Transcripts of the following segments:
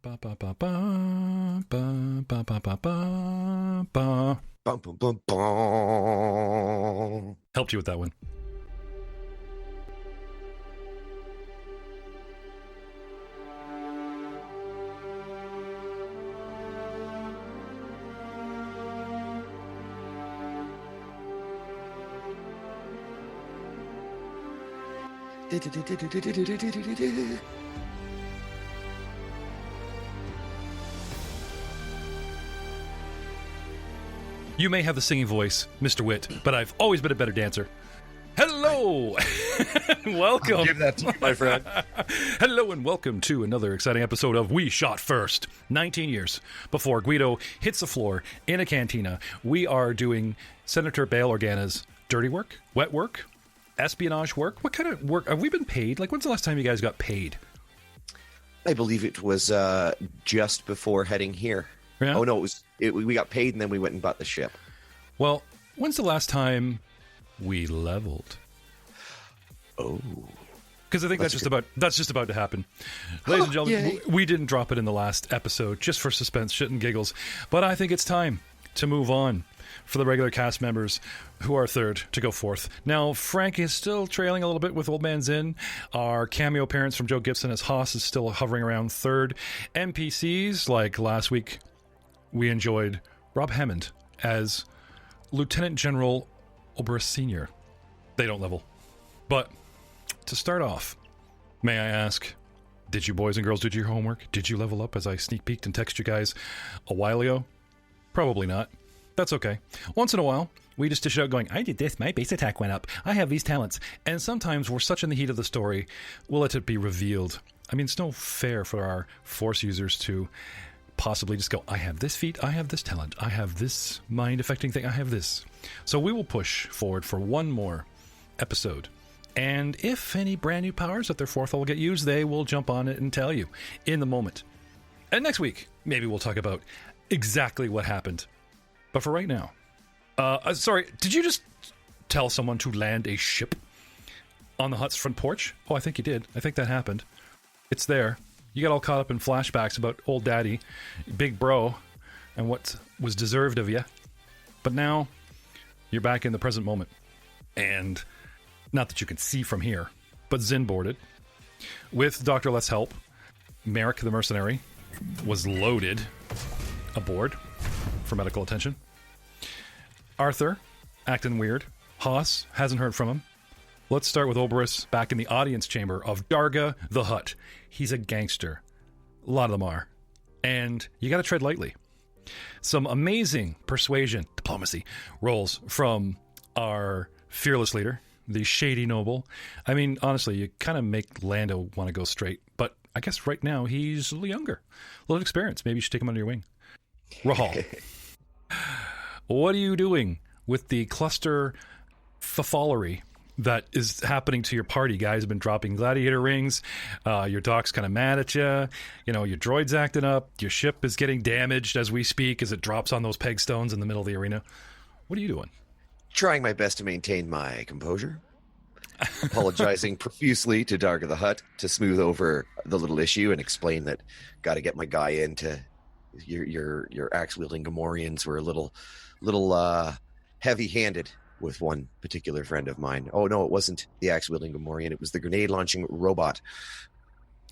Ba ba ba ba ba ba ba ba ba ba. Bum, bum, bum, bum. Helped you with that one. You may have the singing voice, Mr. Witt, but I've always been a better dancer. Hello! Welcome. I'll give that to you, my friend. Hello and welcome to another exciting episode of We Shot First. 19 years before Guido hits the floor in a cantina, we are doing Senator Bail Organa's dirty work, wet work, espionage work. What kind of work? Have we been paid? Like, when's the last time you guys got paid? I believe it was just before heading here. Yeah? Oh, no, we got paid and then we went and bought the ship. Well, when's the last time we leveled? Oh. Because I think that's just about to happen. Ladies and gentlemen, we didn't drop it in the last episode just for suspense, shit and giggles. But I think it's time to move on for the regular cast members who are third to go fourth. Now, Frank is still trailing a little bit with Old Man Zinn. Our cameo appearance from Joe Gibson as Haas is still hovering around third. NPCs, like last week, we enjoyed Rob Hammond as Lieutenant General Oberst Sr. They don't level. But to start off, may I ask, did you boys and girls do your homework? Did you level up as I sneak peeked and texted you guys a while ago? Probably not. That's okay. Once in a while, we just dish out going, I did this, my base attack went up, I have these talents. And sometimes we're such in the heat of the story, we'll let it be revealed. I mean, it's no fair for our Force users to possibly just go, I have this feat, I have this talent, I have this mind-affecting thing, I have this. So we will push forward for one more episode. And if any brand new powers at their fourth level get used, they will jump on it and tell you in the moment. And next week, maybe we'll talk about exactly what happened. But for right now, sorry, did you just tell someone to land a ship on the hut's front porch? Oh, I think you did. I think that happened. It's there. You got all caught up in flashbacks about old daddy, big bro, and what was deserved of you. But now, you're back in the present moment. And not that you can see from here, but Zinn boarded. With Dr. Let's help, Merrick the mercenary was loaded aboard for medical attention. Arthur, acting weird. Haas, hasn't heard from him. Let's start with Oberus back in the audience chamber of Darga the Hutt. He's a gangster. A lot of them are. And you gotta tread lightly. Some amazing persuasion, diplomacy rolls from our fearless leader, the shady noble. I mean, honestly, you kind of make Lando want to go straight. But I guess right now he's a little younger. A little experience. Maybe you should take him under your wing. Rahal. What are you doing with the cluster fafalery that is happening to your party? Guys have been dropping gladiator rings. Your doc's kind of mad at you. You know, your droid's acting up. Your ship is getting damaged as we speak as it drops on those peg stones in the middle of the arena. What are you doing? Trying my best to maintain my composure. Apologizing profusely to Darga the Hutt to smooth over the little issue and explain that got to get my guy into your axe-wielding Gamorreans were a little heavy-handed with one particular friend of mine. Oh, no, it wasn't the axe-wielding Gamorrean. It was the grenade-launching robot.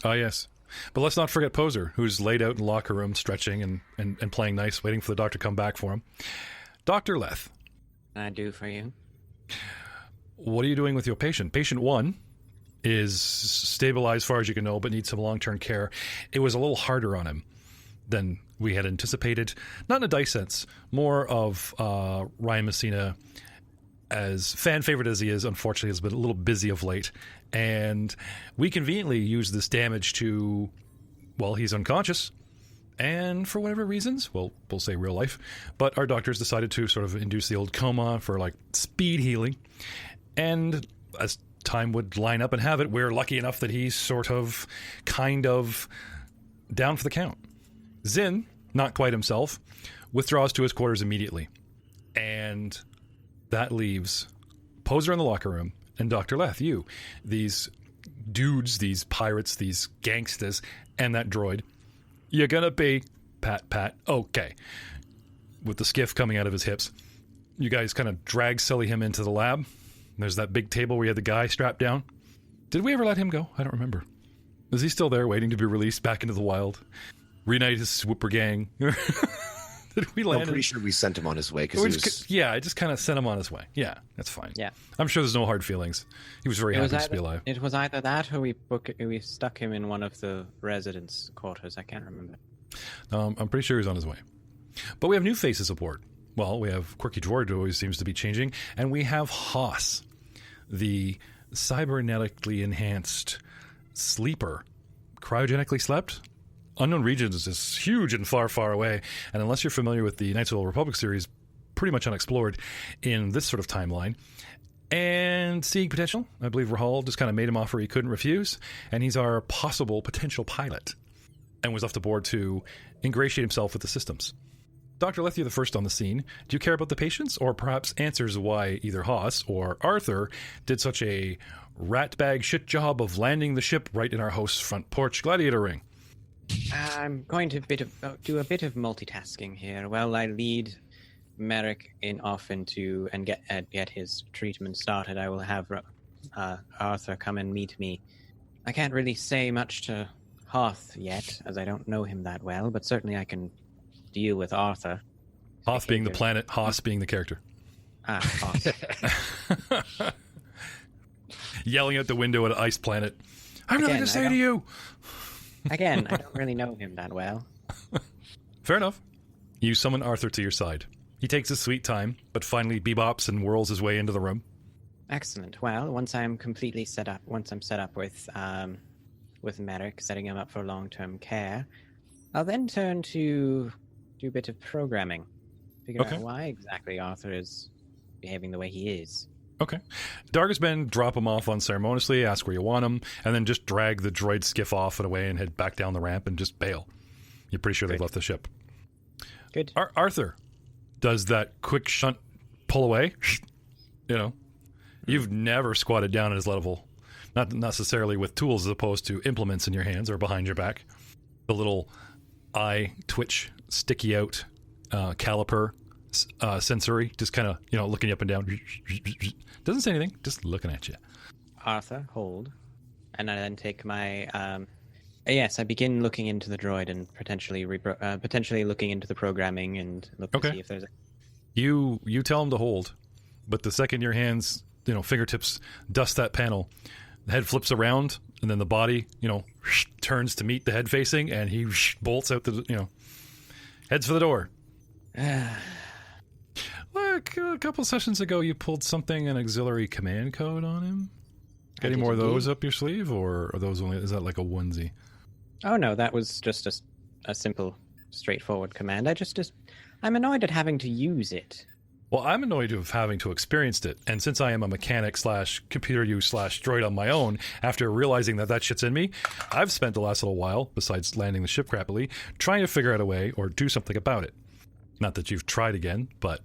Ah, yes. But let's not forget Poser, who's laid out in the locker room, stretching and playing nice, waiting for the doctor to come back for him. Dr. Leth. I do for you. What are you doing with your patient? Patient 1 is stabilized as far as you can know, but needs some long-term care. It was a little harder on him than we had anticipated. Not in a dice sense. More of Ryan Messina, as fan favorite as he is, unfortunately has been a little busy of late. And we conveniently use this damage to, well, he's unconscious. And for whatever reasons, well, we'll say real life, but our doctors decided to sort of induce the old coma for like speed healing. And as time would line up and have it, we're lucky enough that he's sort of, kind of down for the count. Zinn, not quite himself, withdraws to his quarters immediately. And that leaves Poser in the locker room and Dr. Leth, you, these dudes, these pirates, these gangsters, and that droid. You're gonna be pat. Okay. With the skiff coming out of his hips, you guys kind of drag Sully him into the lab. There's that big table where you had the guy strapped down. Did we ever let him go? I don't remember. Is he still there waiting to be released back into the wild? Reunite his swooper gang. Did we land I'm pretty sure we sent him on his way because Yeah, I just kind of sent him on his way. Yeah, that's fine. Yeah. I'm sure there's no hard feelings. He was very happy to be alive. It was either that or we stuck him in one of the residence quarters. I can't remember. I'm pretty sure he's on his way. But we have new faces aboard. Well, we have Quirky Droid, who always seems to be changing, and we have Haas, the cybernetically enhanced sleeper. Cryogenically slept? Unknown Regions is huge and far, far away, and unless you're familiar with the Knights of the Old Republic series, pretty much unexplored in this sort of timeline. And seeing potential, I believe Rahal just kind of made him offer he couldn't refuse, and he's our possible potential pilot, and was left aboard to ingratiate himself with the systems. Dr. Leth, you're the first on the scene. Do you care about the patients, or perhaps answers why either Haas or Arthur did such a ratbag shit job of landing the ship right in our host's front porch gladiator ring? I'm going to do a bit of multitasking here. While I lead Merrick off into and get his treatment started, I will have Arthur come and meet me. I can't really say much to Hoth yet, as I don't know him that well, but certainly I can deal with Arthur. Hoth being the planet, Haas being the character. Hoth. Yelling out the window at an ice planet. I have nothing to say to you! Again, I don't really know him that well. Fair enough. You summon Arthur to your side. He takes his sweet time, but finally bebops and whirls his way into the room. Excellent. Well, once I'm set up with Merrick, setting him up for long-term care, I'll then turn to do a bit of programming. Figure out why exactly Arthur is behaving the way he is. Okay. Darga's men drop him off unceremoniously, ask where you want him, and then just drag the droid skiff off and away and head back down the ramp and just bail. You're pretty sure they've left the ship. Good. Arthur does that quick shunt pull away. You know, you've never squatted down at his level. Not necessarily with tools as opposed to implements in your hands or behind your back. The little eye twitch, sticky out caliper sensory, just kind of, looking up and down. Doesn't say anything, just looking at you. Arthur, hold. And I then take my... I begin looking into the droid and potentially looking into the programming and look to see if there's... You tell him to hold, but the second your hands, fingertips dust that panel, the head flips around, and then the body, turns to meet the head facing, and he bolts out heads for the door. Like a couple sessions ago, you pulled an auxiliary command code on him. Got any more of those up your sleeve, or are those only? Is that like a onesie? Oh no, that was just a simple, straightforward command. I'm annoyed at having to use it. Well, I'm annoyed of having to experience it, and since I am a mechanic / computer use / droid on my own, after realizing that shit's in me, I've spent the last little while, besides landing the ship crappily, trying to figure out a way or do something about it. Not that you've tried again, but...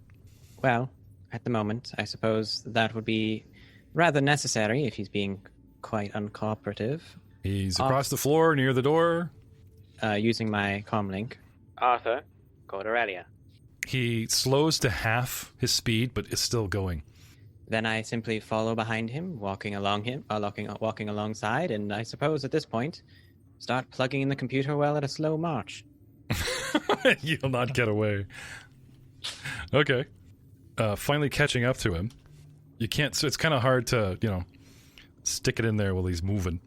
Well, at the moment, I suppose that would be rather necessary if he's being quite uncooperative. He's across the floor near the door. Using my comlink. Arthur, go to Aurelia. He slows to half his speed, but is still going. Then I simply follow behind him, walking alongside, and I suppose at this point, start plugging in the computer well at a slow march. You'll not get away. Okay. Finally catching up to him. You can't, so it's kind of hard to, stick it in there while he's moving.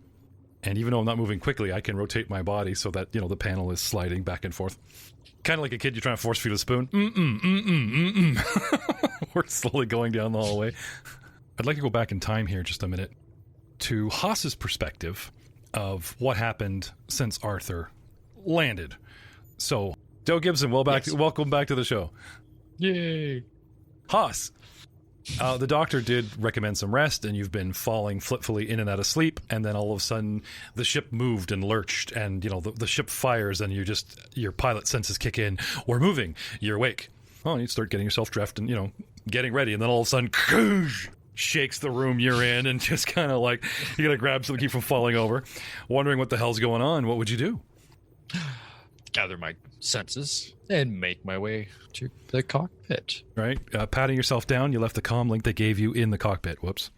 And even though I'm not moving quickly, I can rotate my body so that, the panel is sliding back and forth. Kind of like a kid you're trying to force feed a spoon. We're slowly going down the hallway. I'd like to go back in time here just a minute to Haas's perspective of what happened since Arthur landed. So, Joe Gibson, welcome back to the show. Yay. Haas, the doctor did recommend some rest, and you've been falling fitfully in and out of sleep, and then all of a sudden the ship moved and lurched, and the ship fires, and your pilot senses kick in. We're moving. You're awake. Oh, you start getting yourself dressed and getting ready, and then all of a sudden shakes the room you're in, and just kind of like you gotta grab something to keep from falling over, wondering what the hell's going on. What would you do? gather my senses and make my way to the cockpit. Right? Patting yourself down, you left the comm link they gave you in the cockpit. Whoops.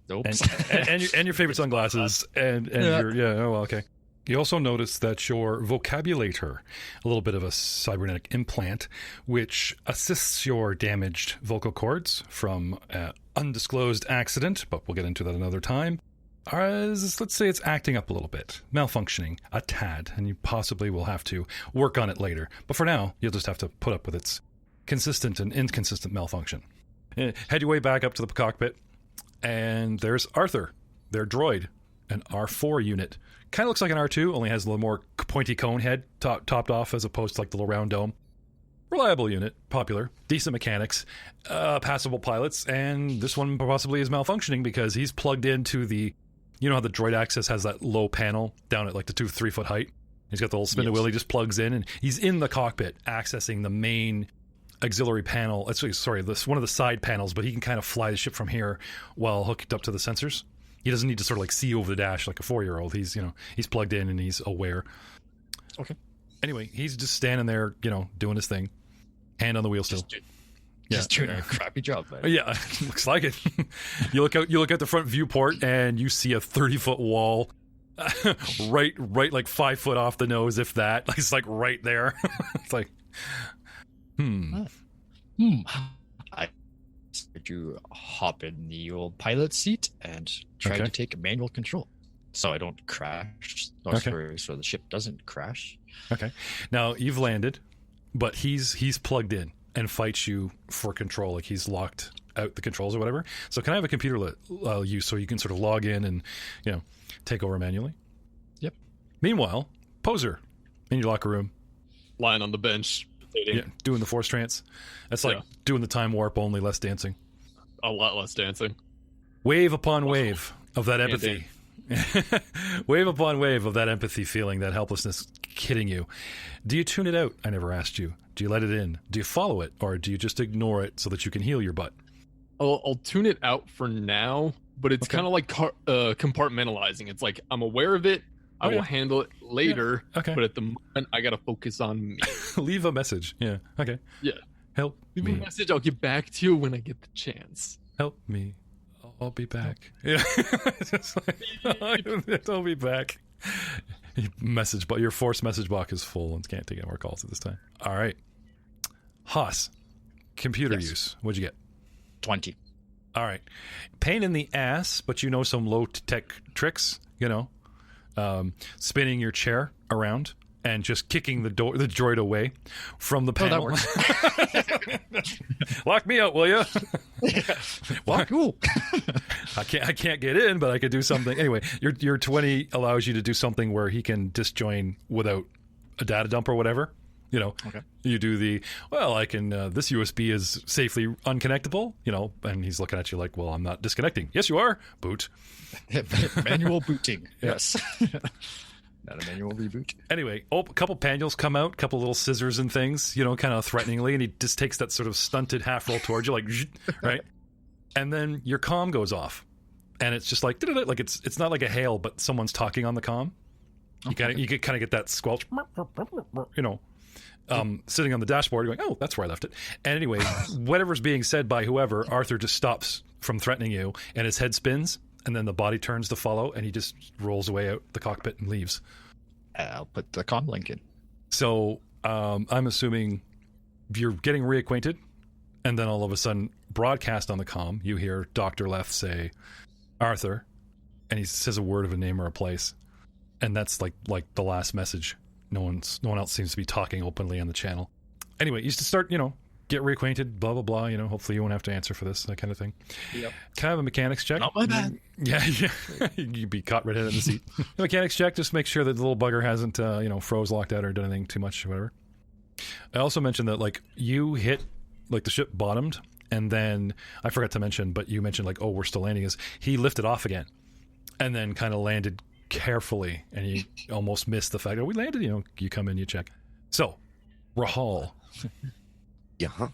Nope. And your favorite sunglasses. And okay. You also notice that your vocabulator, a little bit of a cybernetic implant, which assists your damaged vocal cords from an undisclosed accident, but we'll get into that another time, let's say it's acting up a little bit, malfunctioning a tad, and you possibly will have to work on it later. But for now, you'll just have to put up with its consistent and inconsistent malfunction. Head your way back up to the cockpit, and there's Arthur, their droid, an R4 unit. Kind of looks like an R2, only has a little more pointy cone head topped off as opposed to like the little round dome. Reliable unit, popular, decent mechanics, passable pilots, and this one possibly is malfunctioning because he's plugged into the, you know how the droid access has that low panel down at like the 2-3 foot height? He's got the little spin wheel, he just plugs in, and he's in the cockpit accessing the main auxiliary panel. This one of the side panels, but he can kind of fly the ship from here while hooked up to the sensors. He doesn't need to sort of like see over the dash like a 4-year-old. He's plugged in and he's aware. Okay. Anyway, he's just standing there, doing his thing. Hand on the wheel still. Just doing a crappy job, man. Yeah, looks like it. You look out the front viewport and you see a 30-foot wall right like 5 foot off the nose, if that. It's like right there. It's like Did you hop in the old pilot seat and try to take manual control so I don't crash? So the ship doesn't crash. Okay. Now you've landed, but he's plugged in and fights you for control. Like he's locked out the controls or whatever. So can I have a computer use so you can sort of log in and take over manually? Yep. Meanwhile, Poser in your locker room, lying on the bench. Yeah, doing the force trance. That's like doing the time warp, only less dancing. A lot less dancing. Wave upon wave of that empathy. Wave upon wave of that empathy feeling, that helplessness hitting you. Do you tune it out? I never asked you. Do you let it in? Do you follow it? Or do you just ignore it so that you can heal your butt? I'll tune it out for now, but it's kind of like compartmentalizing. It's like I'm aware of it. I will handle it later, but at the moment, I got to focus on me. Leave a message. Yeah. Okay. Yeah. Help Leave me. a message. I'll get back to you when I get the chance. Help me. I'll be back. Yeah. Just like, I'll be back. Your force message box is full and can't take any more calls at this time. All right. Haas, computer use. What'd you get? 20. All right. Pain in the ass, but you know some low-tech tricks, spinning your chair around and just kicking the droid away from the panel. That works. Lock me out, will you? Well, cool. I can't get in, but I could do something. Anyway, your 20 allows you to do something where he can disjoin without a data dump or whatever. You do I can, this USB is safely unconnectable, and he's looking at you like, well, I'm not disconnecting. Yes, you are. Boot. Manual booting. Yes. Not a manual reboot. Anyway, a couple panels come out, couple little scissors and things, kind of threateningly, and he just takes that sort of stunted half roll towards you, like, right? And then your comm goes off, and it's just like it's not like a hail, but someone's talking on the comm. You kind of get that squelch, sitting on the dashboard, going, oh, that's where I left it. And anyway, whatever's being said by whoever, Arthur just stops from threatening you, and his head spins. And then the body turns to follow, and he just rolls away out the cockpit and leaves. I'll put the comm link in. So I'm assuming you're getting reacquainted, and then all of a sudden, broadcast on the comm, you hear Dr. Leth say, Arthur, and he says a word of a name or a place. And that's like the last message. No one else seems to be talking openly on the channel. Anyway, you just start, get reacquainted, blah, blah, blah. Hopefully you won't have to answer for this, that kind of thing. Yep. Can I have a mechanics check? Not my bad. Yeah. You'd be caught red-headed in the seat. Mechanics check, just make sure that the little bugger hasn't, froze, locked out, or done anything too much or whatever. I also mentioned that, you hit, the ship bottomed, and then, I forgot to mention, but you mentioned, we're still landing, he lifted off again, and then kind of landed carefully, and you almost missed the fact that we landed, you come in, you check. So, Rahal. Yeah.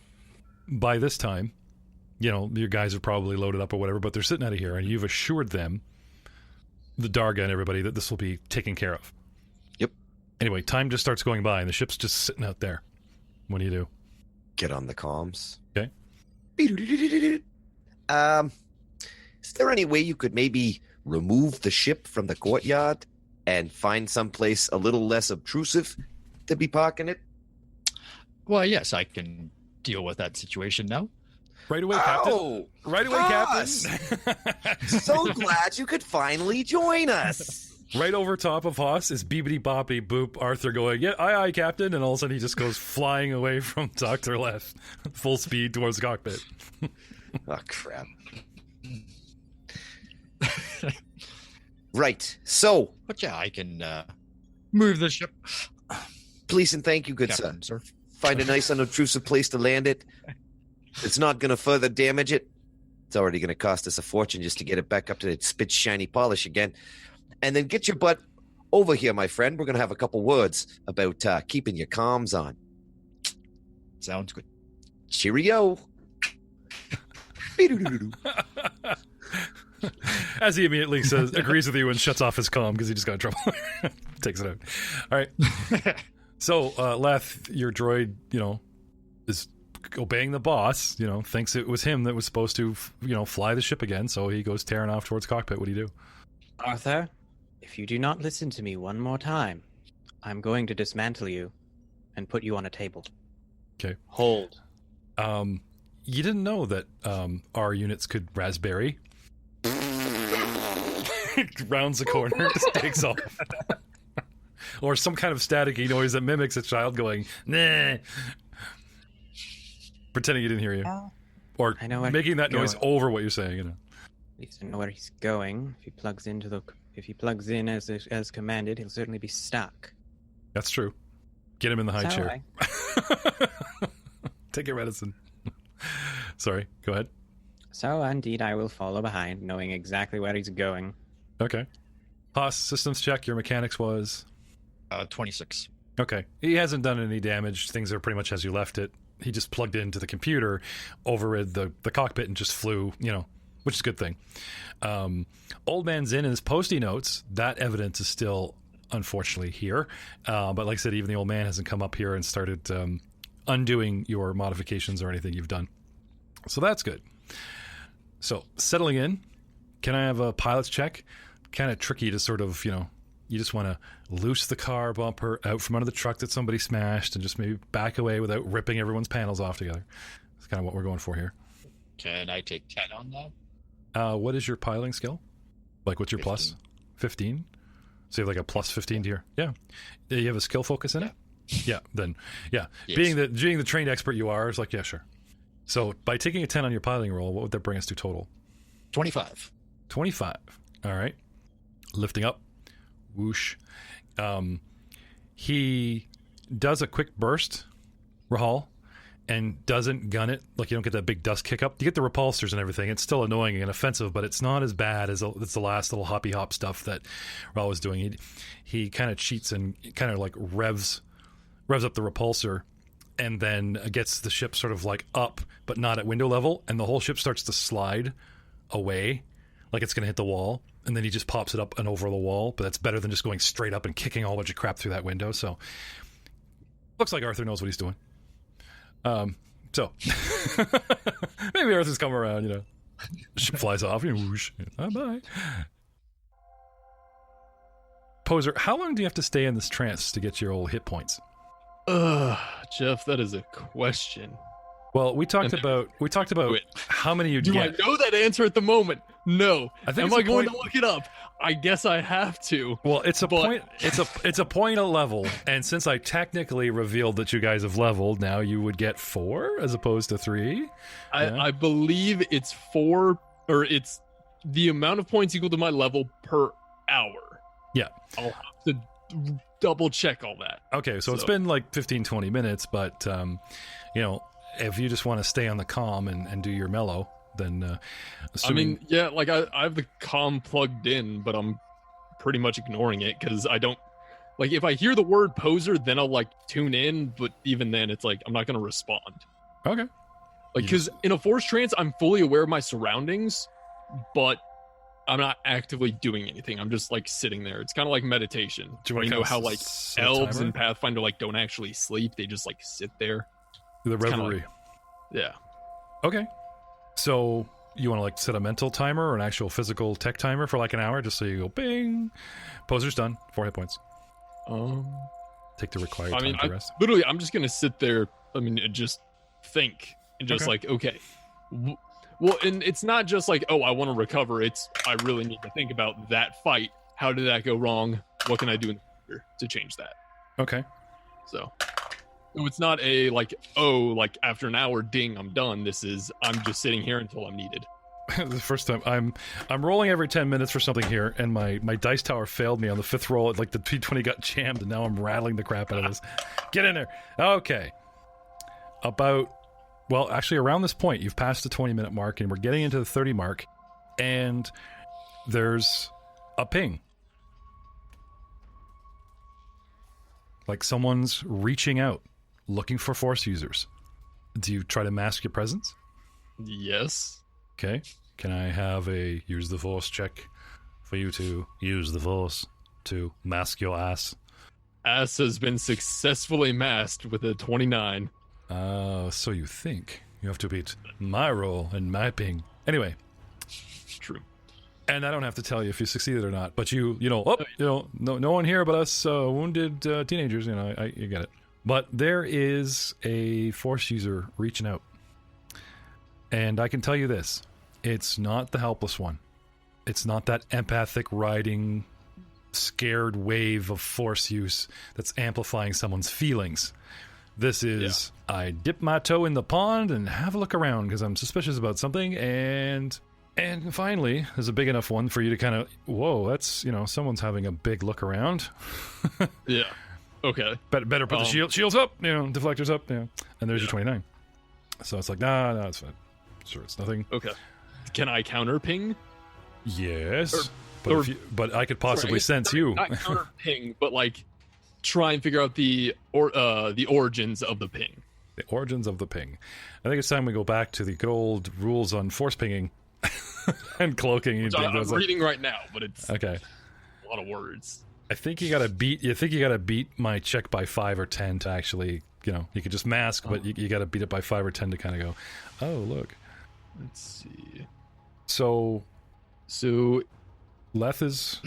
By this time, your guys are probably loaded up or whatever, but they're sitting out of here, and you've assured them, the Darga and everybody, that this will be taken care of. Yep. Anyway, time just starts going by, and the ship's just sitting out there. What do you do? Get on the comms. Okay. Is there any way you could maybe remove the ship from the courtyard and find someplace a little less obtrusive to be parking it? Well, yes, I can deal with that situation now. Right away, Captain. Right away, Boss! Captain. So glad you could finally join us. Right over top of Haas is beepity boppity boop Arthur going, yeah, aye, aye, Captain. And all of a sudden he just goes flying away from Dr. Left, full speed towards the cockpit. Oh, crap. Right. So. But yeah, I can move the ship. Please and thank you, good Captain, sir. Find a nice unobtrusive place to land it. It's not going to further damage it. It's already going to cost us a fortune just to get it back up to its spit shiny polish again. And then get your butt over here, my friend. We're going to have a couple words about keeping your comms on. Sounds good. Cheerio. As he immediately agrees with you and shuts off his comm because he just got in trouble. Takes it out. All right. So, Leth, your droid, is obeying the boss, thinks it was him that was supposed to, fly the ship again. So he goes tearing off towards cockpit. What do you do? Arthur, if you do not listen to me one more time, I'm going to dismantle you and put you on a table. Okay. Hold. You didn't know that our units could raspberry. Rounds the corner, just takes off. Or some kind of staticky noise that mimics a child going, nah. Pretending he didn't hear you. Or making that noise over what you're saying, At least I know where he's going. If he plugs in as commanded, he'll certainly be stuck. That's true. Get him in the high chair. Take your medicine. Sorry, go ahead. So indeed I will follow behind, knowing exactly where he's going. Okay. Haas, systems check, your mechanics was? 26. Okay. He hasn't done any damage. Things are pretty much as you left it. He just plugged into the computer, overrid the cockpit, and just flew, which is a good thing. Old Man's in his postie notes. That evidence is still, unfortunately, here. But like I said, even the old man hasn't come up here and started undoing your modifications or anything you've done. So that's good. So, settling in, can I have a pilot's check? Kind of tricky to sort of, you just want to loose the car bumper out from under the truck that somebody smashed and just maybe back away without ripping everyone's panels off together. That's kind of what we're going for here. Can I take 10 on that? What is your piloting skill? Like, what's your 15. plus? 15? So you have like a plus 15 to your... Yeah. You have a skill focus in it? Yeah, then, yeah. Yes. Being the trained expert you are, it's like, yeah, sure. So by taking a 10 on your piloting roll, what would that bring us to total? 25. 25. All right. Lifting up. Whoosh. He does a quick burst, Rahal, and doesn't gun it. Like, you don't get that big dust kick up. You get the repulsors and everything. It's still annoying and offensive, but it's not as bad as it's the last little hoppy hop stuff that Rahal was doing. He kind of cheats and kind of like revs up the repulsor, and then gets the ship sort of like up, but not at window level, and the whole ship starts to slide away, like it's going to hit the wall, and then he just pops it up and over the wall, but that's better than just going straight up and kicking a whole bunch of crap through that window. So looks like Arthur knows what he's doing. So maybe Arthur's come around, ship flies off, whoosh, bye. Poser, how long do you have to stay in this trance to get your old hit points? Jeff, that is a question. Well, we talked about how many you'd get. Do I know that answer at the moment? No. I think Am I going to look it up? I guess I have to. Well, it's a point. It's a point a level, and since I technically revealed that you guys have leveled, now you would get 4 as opposed to 3. I believe it's 4, or it's the amount of points equal to my level per hour. Yeah, I'll have to double check all that. Okay, so it's been like 15-20 minutes, but if you just want to stay on the comm and do your mellow, then assuming... I have the comm plugged in, but I'm pretty much ignoring it because I don't like, if I hear the word poser, then I'll like tune in, but even then it's like I'm not going to respond. Okay. Like, because in a force trance I'm fully aware of my surroundings, but I'm not actively doing anything. I'm just like sitting there. It's kind of like meditation. Do you know want to how like elves and Pathfinder like don't actually sleep? They just like sit there. The reverie. Like, yeah. Okay. So you want to like set a mental timer or an actual physical tech timer for like an hour, just so you go bing. Poser's done. 4 hit points. Take the required time to rest. Literally, I'm just gonna sit there. I mean, and just think and just like, okay. Well, and it's not just like, oh, I want to recover. It's I really need to think about that fight. How did that go wrong? What can I do in the future to change that? Okay. So it's not a like, oh, like after an hour, ding, I'm done. This is I'm just sitting here until I'm needed. The first time I'm rolling every 10 minutes for something here, and my dice tower failed me on the 5th roll. Like the D20 got jammed, and now I'm rattling the crap out of this. Get in there. Okay. Actually, around this point, you've passed the 20-minute mark, and we're getting into the 30 mark, and there's a ping. Like someone's reaching out, looking for Force users. Do you try to mask your presence? Yes. Okay. Can I have a use the Force check for you to use the Force to mask your ass? Ass has been successfully masked with a 29. So you think. You have to beat my roll and my ping. Anyway. True. And I don't have to tell you if you succeeded or not, but no one here but us wounded teenagers, you get it. But there is a Force user reaching out. And I can tell you this. It's not the helpless one. It's not that empathic riding scared wave of Force use that's amplifying someone's feelings. This is, I dip my toe in the pond and have a look around because I'm suspicious about something, and finally, there's a big enough one for you to kind of, whoa, that's, someone's having a big look around. Yeah. Okay. Better put the shields up, deflectors up, and there's your 29. So it's like, nah, it's fine. Sure, it's nothing. Okay. Can I counter ping? Yes. But I could possibly sense you. Not counter ping, but like try and figure out the origins of the ping. The origins of the ping. I think it's time we go back to the good old rules on force pinging and cloaking. Which I'm reading right now, but it's okay. A lot of words. I think you gotta beat my check by 5 or 10 to actually, you could just mask, but you gotta beat it by 5 or 10 to kind of go, oh, look. Let's see. So Leth is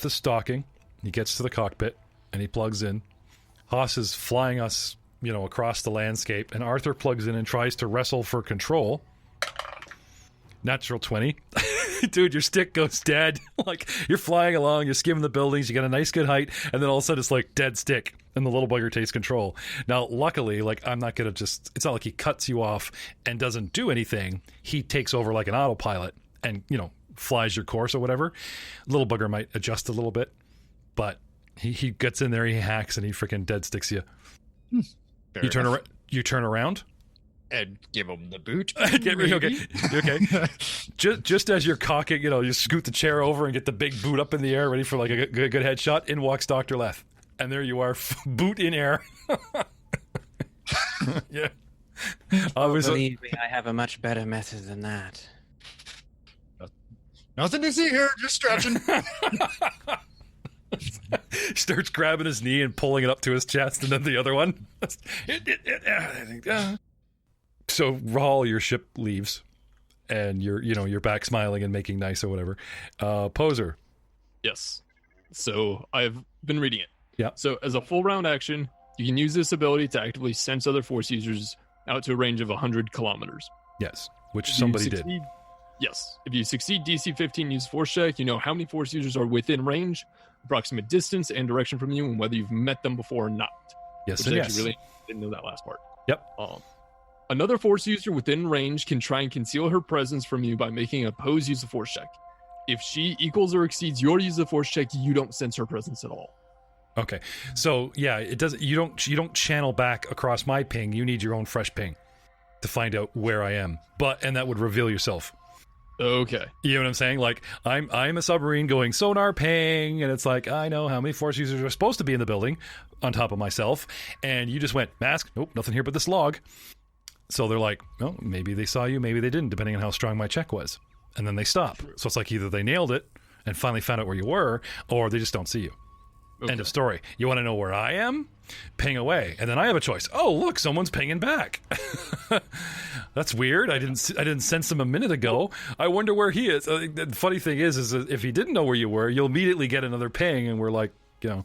stalking. He gets to the cockpit and he plugs in. Haas is flying us, across the landscape, and Arthur plugs in and tries to wrestle for control. Natural 20. Dude, your stick goes dead. Like, you're flying along, you're skimming the buildings, you got a nice good height, and then all of a sudden it's like dead stick, and the little bugger takes control. Now, luckily, I'm not gonna it's not like he cuts you off and doesn't do anything. He takes over like an autopilot and, flies your course or whatever. Little bugger might adjust a little bit, but he gets in there, he hacks, and he freaking dead sticks you. You turn around and give him the boot. Okay. Just as you're cocking, you scoot the chair over and get the big boot up in the air, ready for like a good headshot. In walks Dr. Leth, and there you are, boot in air. Yeah. Believe me, I have a much better method than that. Nothing to see here, just stretching. Starts grabbing his knee and pulling it up to his chest, and then the other one. So Rahal, your ship leaves, and you're back smiling and making nice or whatever. Poser. Yes. So I've been reading it. Yeah. So as a full round action, you can use this ability to actively sense other Force users out to a range of 100 kilometers. Yes, which somebody did. Yes. If you succeed DC 15 use Force check, you know how many Force users are within range, approximate distance, and direction from you, and whether you've met them before or not. Yes, and yes. Really didn't know that last part. Yep. Another Force user within range can try and conceal her presence from you by making an opposed use of Force check. If she equals or exceeds your use of Force check, you don't sense her presence at all. Okay. So yeah, it doesn't. You don't channel back across my ping. You need your own fresh ping to find out where I am. And that would reveal yourself. Okay. You know what I'm saying? Like, I'm a submarine going sonar ping, and it's like, I know how many Force users are supposed to be in the building on top of myself, and you just went, mask, nope, nothing here but this log. So they're like, well, maybe they saw you, maybe they didn't, depending on how strong my check was. and then they stop. So it's like either they nailed it and finally found out where you were, or they just don't see you. Okay. End of story. You want to know where I am? Ping away, and then I have a choice. Oh, look, someone's pinging back. That's weird. I didn't sense him a minute ago. I wonder where he is. The funny thing is if he didn't know where you were, you'll immediately get another ping, and we're like, yeah,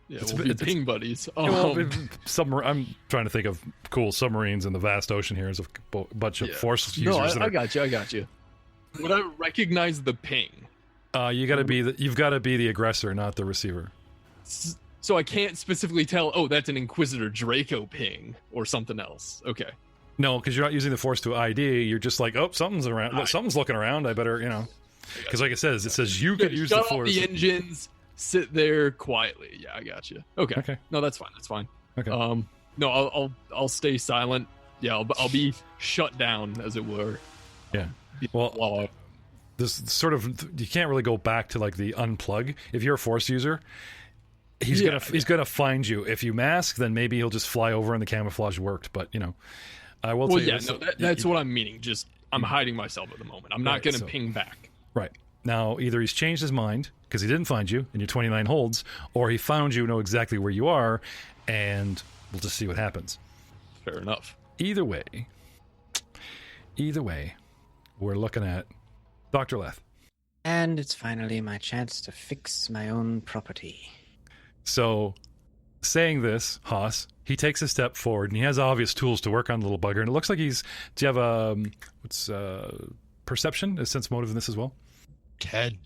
we'll be ping buddies. I'm trying to think of cool submarines in the vast ocean here as a bunch of force users. No, I got you. Would I recognize the ping? You've got to be the aggressor, not the receiver. So I can't specifically tell, oh, that's an Inquisitor Draco ping or something else. Okay. No, because you're not using the Force to ID. You're just like, oh, something's around. Something's looking around. I better, Because like it says you could use the Force. Shut off the engines. Sit there quietly. Yeah, I got you. Okay. No, that's fine. Okay. No, I'll stay silent. Yeah, I'll be shut down, as it were. Yeah. Well, this sort of, you can't really go back to like the unplug. If you're a Force user, he's gonna find you. If you mask, then maybe he'll just fly over and the camouflage worked. But I will tell you. That's what I'm meaning. Just I'm hiding myself at the moment. I'm not gonna ping back. Right. Now, either he's changed his mind because he didn't find you and your 29 holds, or he found you, know exactly where you are, and we'll just see what happens. Fair enough. Either way, we're looking at Dr. Leth. And it's finally my chance to fix my own property. So, saying this, Haas, he takes a step forward, and he has obvious tools to work on the little bugger, and it looks like do you have perception, a sense motive in this as well? 10.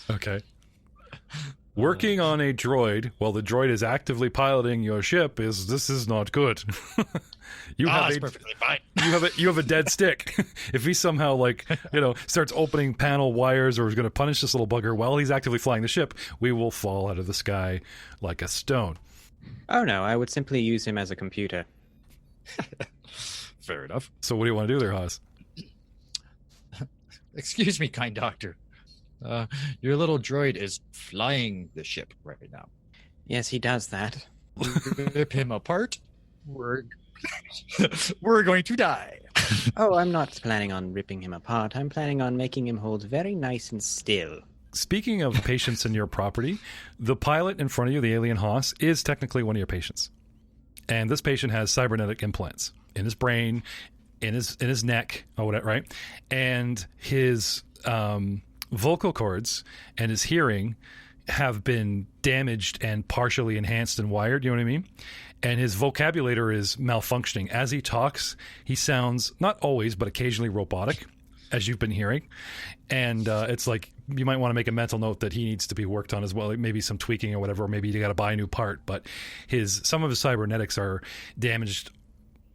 Okay. Working on a droid while the droid is actively piloting your ship this is not good. That's perfectly fine. You have a dead stick. If he somehow starts opening panel wires or is going to punish this little bugger while he's actively flying the ship, we will fall out of the sky like a stone. Oh no, I would simply use him as a computer. Fair enough. So what do you want to do there, Haas? Excuse me, kind doctor. Your little droid is flying the ship right now. Yes, he does that. Rip him apart. We're going to die. Oh, I'm not planning on ripping him apart. I'm planning on making him hold very nice and still. Speaking of patients in your property, the pilot in front of you, the alien Haas, is technically one of your patients. And this patient has cybernetic implants in his brain, in his neck, or whatever, right? And his vocal cords and his hearing have been damaged and partially enhanced and wired, you know what I mean? And his vocabulary is malfunctioning. As he talks, he sounds, not always, but occasionally robotic, as you've been hearing. And it's like, you might want to make a mental note that he needs to be worked on as well, like maybe some tweaking or whatever, or maybe you got to buy a new part. But some of his cybernetics are damaged.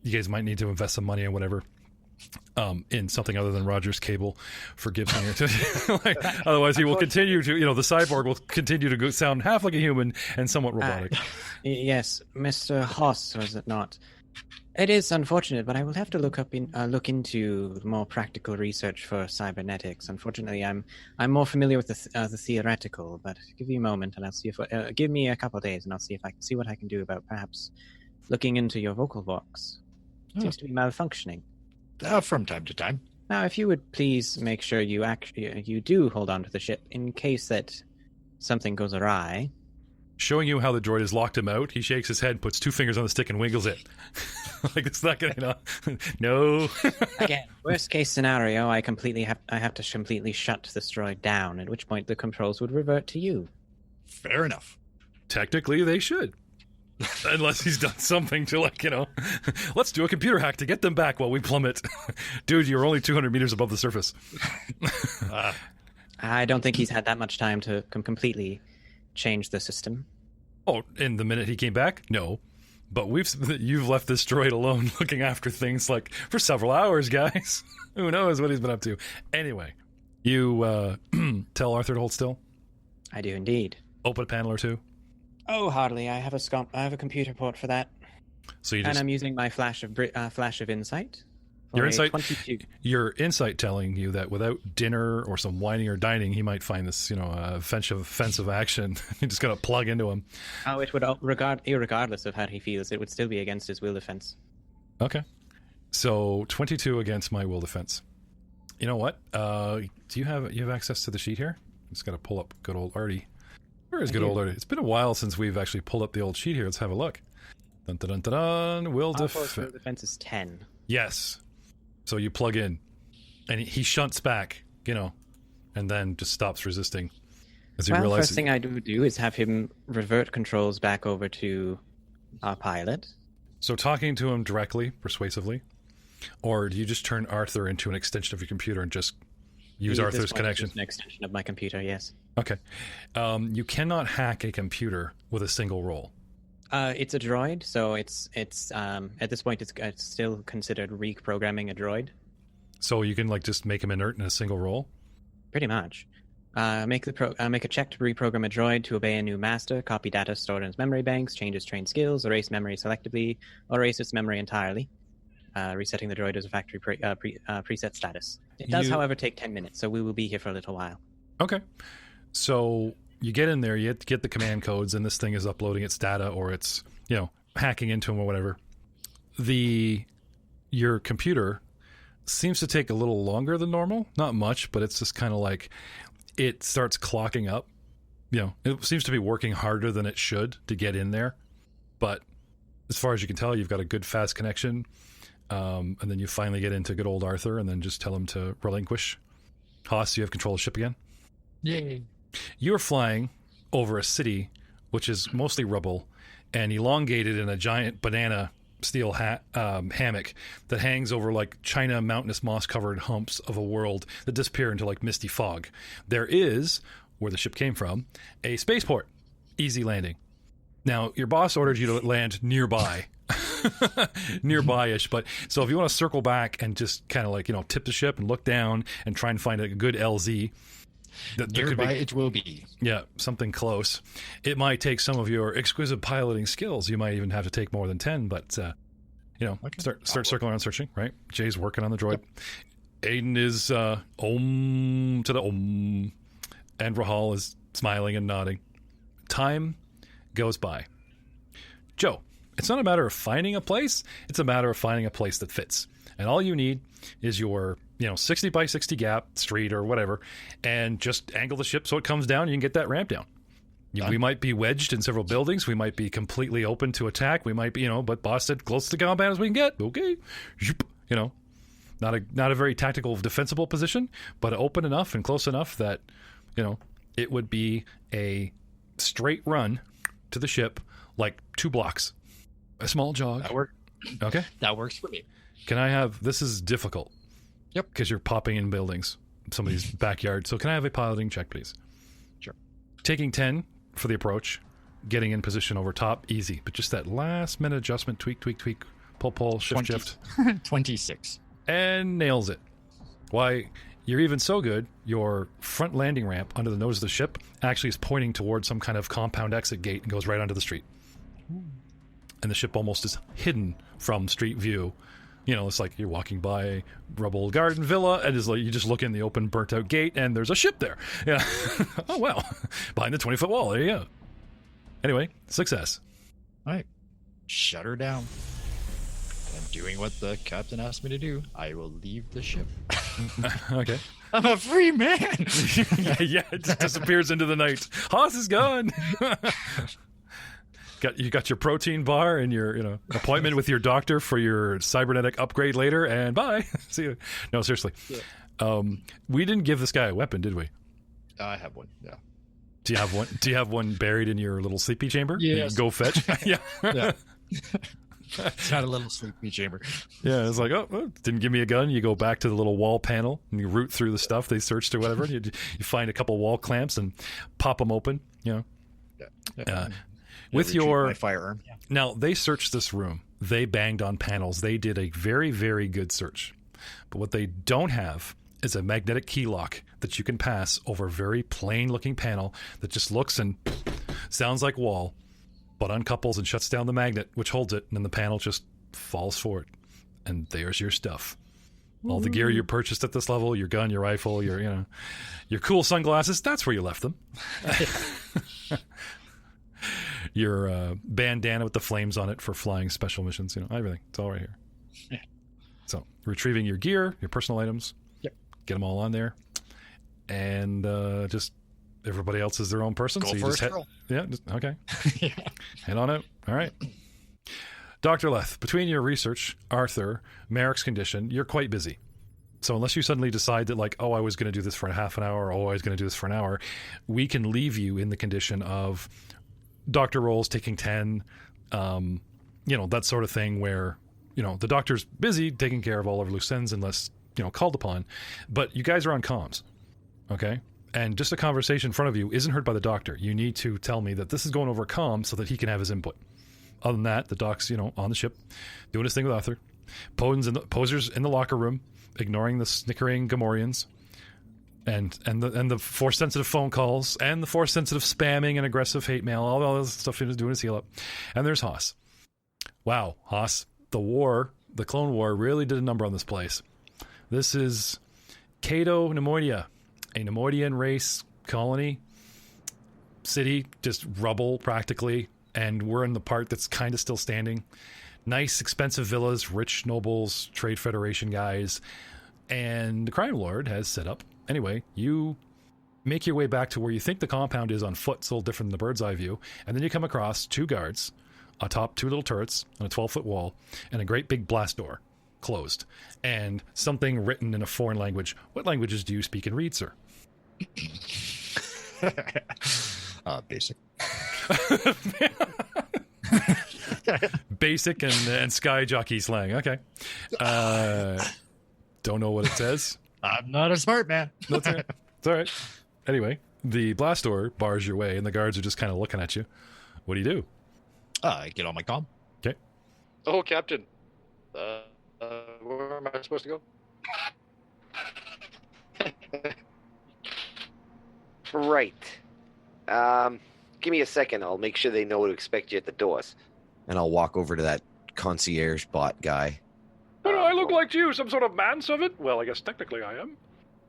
You guys might need to invest some money or whatever. In something other than Roger's cable for Gibson. Otherwise, he will continue to, the cyborg will continue to sound half like a human and somewhat robotic. Yes, Mr. Haas, was it not? It is unfortunate, but I will have to look into more practical research for cybernetics. Unfortunately, I'm more familiar with the theoretical. But give me a moment, and I'll see if give me a couple of days, and I'll see if I can see what I can do about perhaps looking into your vocal box. It seems to be malfunctioning. From time to time. Now, if you would please make sure you do hold on to the ship in case that something goes awry. Showing you how the droid has locked him out, he shakes his head, puts two fingers on the stick, and wiggles it. Like it's not gonna, no. Again, worst case scenario, I have to completely shut this droid down. At which point the controls would revert to you. Fair enough. Technically, they should. Unless he's done something to let's do a computer hack to get them back while we plummet. Dude, you're only 200 meters above the surface. I don't think he's had that much time to completely change the system. Oh, in the minute he came back? No. But you've left this droid alone looking after things for several hours, guys. Who knows what he's been up to. Anyway, you tell Arthur to hold still? I do indeed. Open a panel or two? Oh, hardly. I have a computer port for that. So and I'm using my flash of insight. Your insight telling you that without dinner or some whining or dining, he might find this, offensive action. You just got to plug into him. Oh, it would regardless of how he feels, it would still be against his will defense. Okay. So 22 against my will defense. You know what? Do you have access to the sheet here? Just got to pull up good old Artie. Where is good old Artie? It's been a while since we've actually pulled up the old sheet here. Let's have a look. Dun, dun, dun, dun, dun. Will defense is 10. Yes. So you plug in, and he shunts back, and then just stops resisting. As he realizes. First thing I do is have him revert controls back over to our pilot. So talking to him directly, persuasively, or do you just turn Arthur into an extension of your computer and just use Arthur's connection? An extension of my computer, yes. Okay. You cannot hack a computer with a single roll. It's a droid, so it's at this point it's still considered reprogramming a droid. So you can just make him inert in a single roll? Pretty much. Make a check to reprogram a droid to obey a new master, copy data stored in its memory banks, change its trained skills, erase memory selectively, or erase its memory entirely, resetting the droid as a factory preset status. It does, however, take 10 minutes, so we will be here for a little while. Okay. So you get in there, you get the command codes, and this thing is uploading its data, or it's, hacking into them or whatever. Your computer seems to take a little longer than normal. Not much, but it's just kind of it starts clocking up. It seems to be working harder than it should to get in there. But as far as you can tell, you've got a good, fast connection. And then you finally get into good old Arthur and then just tell him to relinquish. Haas, you have control of the ship again? Yay. You're flying over a city, which is mostly rubble, and elongated in a giant banana steel hammock that hangs over China mountainous moss-covered humps of a world that disappear into misty fog. There is, where the ship came from, a spaceport. Easy landing. Now, your boss ordered you to land nearby. Nearby-ish, but so if you want to circle back and just kind of tip the ship and look down and try and find a good LZ, nearby it will be. Yeah, something close. It might take some of your exquisite piloting skills. You might even have to take more than 10, but start circling around searching, right? Jay's working on the droid. Yep. Aiden is om to the om, and Rahal is smiling and nodding. Time goes by. Joe, it's not a matter of finding a place, it's a matter of finding a place that fits. And all you need is your 60 by 60 gap street or whatever, and just angle the ship so it comes down and you can get that ramp down. We might be wedged in several buildings, we might be completely open to attack, we might be, but boss said close to combat as we can get. Okay. Not a very tactical defensible position, but open enough and close enough that it would be a straight run to the ship, 2 blocks. A small jog. That works. Okay. That works for me. Can I have... This is difficult. Yep. Because you're popping in buildings in somebody's backyard. So can I have a piloting check, please? Sure. Taking 10 for the approach. Getting in position over top, easy. But just that last minute adjustment, tweak, pull, shift. 26. And nails it. Why, you're even so good, your front landing ramp under the nose of the ship actually is pointing towards some kind of compound exit gate and goes right onto the street. Ooh. And the ship almost is hidden from street view. It's like you're walking by a rubble garden villa, and you just look in the open, burnt-out gate, and there's a ship there. Yeah. Oh, well. Behind the 20-foot wall. There you go. Anyway, success. All right. Shut her down. I'm doing what the captain asked me to do. I will leave the ship. Okay. I'm a free man. Yeah, it just disappears into the night. Haas is gone. You got your protein bar and your appointment with your doctor for your cybernetic upgrade later, and bye. See you. No, seriously. Yeah. We didn't give this guy a weapon, did we? I have one. Yeah. Do you have one? Do you have one buried in your little sleepy chamber? Yes. Go fetch. Yeah. Yeah. It's not a little sleepy chamber. Yeah, it's like, didn't give me a gun. You go back to the little wall panel and you root through the stuff they searched or whatever. You find a couple wall clamps and pop them open. Yeah. With your my firearm. Yeah. Now, they searched this room. They banged on panels. They did a very, very good search. But what they don't have is a magnetic key lock that you can pass over a very plain-looking panel that just looks and sounds like wall, but uncouples and shuts down the magnet, which holds it, and then the panel just falls forward. And there's your stuff. All the gear you purchased at this level, your gun, your rifle, your cool sunglasses, that's where you left them. Your bandana with the flames on it for flying special missions, everything. It's all right here. Yeah. So, retrieving your gear, your personal items. Yep. get them all on there, and just everybody else is their own person. Go so you for just a stroll. okay. Yeah. Head on out. All right. Dr. Leth, between your research, Arthur, Merrick's condition, you're quite busy. So unless you suddenly decide that, like, oh, I was going to do this for a half an hour, or oh, I was going to do this for an hour, we can leave you in the condition of doctor rolls taking 10, that sort of thing where, the doctor's busy taking care of all of loose ends unless, called upon. But you guys are on comms, okay? And just a conversation in front of you isn't heard by the doctor. You need to tell me that this is going over comm so that he can have his input. Other than that, the doc's, on the ship, doing his thing with Arthur. Posers in the locker room, ignoring the snickering Gamorreans, and the Force-sensitive phone calls, and the Force-sensitive spamming and aggressive hate mail, all this stuff he was doing his heal up. And there's Haas. Wow, Haas, the Clone War really did a number on this place. This is Cato Nemoidia, a Nemoidian race colony, city, just rubble practically, and we're in the part that's kind of still standing. Nice, expensive villas, rich nobles, Trade Federation guys, and the Crime Lord has set up. Anyway, you make your way back to where you think the compound is on foot, it's a little different than the bird's eye view, and then you come across 2 guards atop 2 little turrets on a 12-foot wall, and a great big blast door, closed, and something written in a foreign language. What languages do you speak and read, sir? Basic. Basic and sky jockey slang. Okay. Don't know what it says. I'm not a smart man. That's right. It's all right. Anyway, the blast door bars your way, and the guards are just kind of looking at you. What do you do? I get on my comm. Okay. Oh, Captain. Where am I supposed to go? Right. Give me a second. I'll make sure they know to expect you at the doors. And I'll walk over to that concierge bot guy. What do I look like to you? Some sort of manservant? Well, I guess technically I am.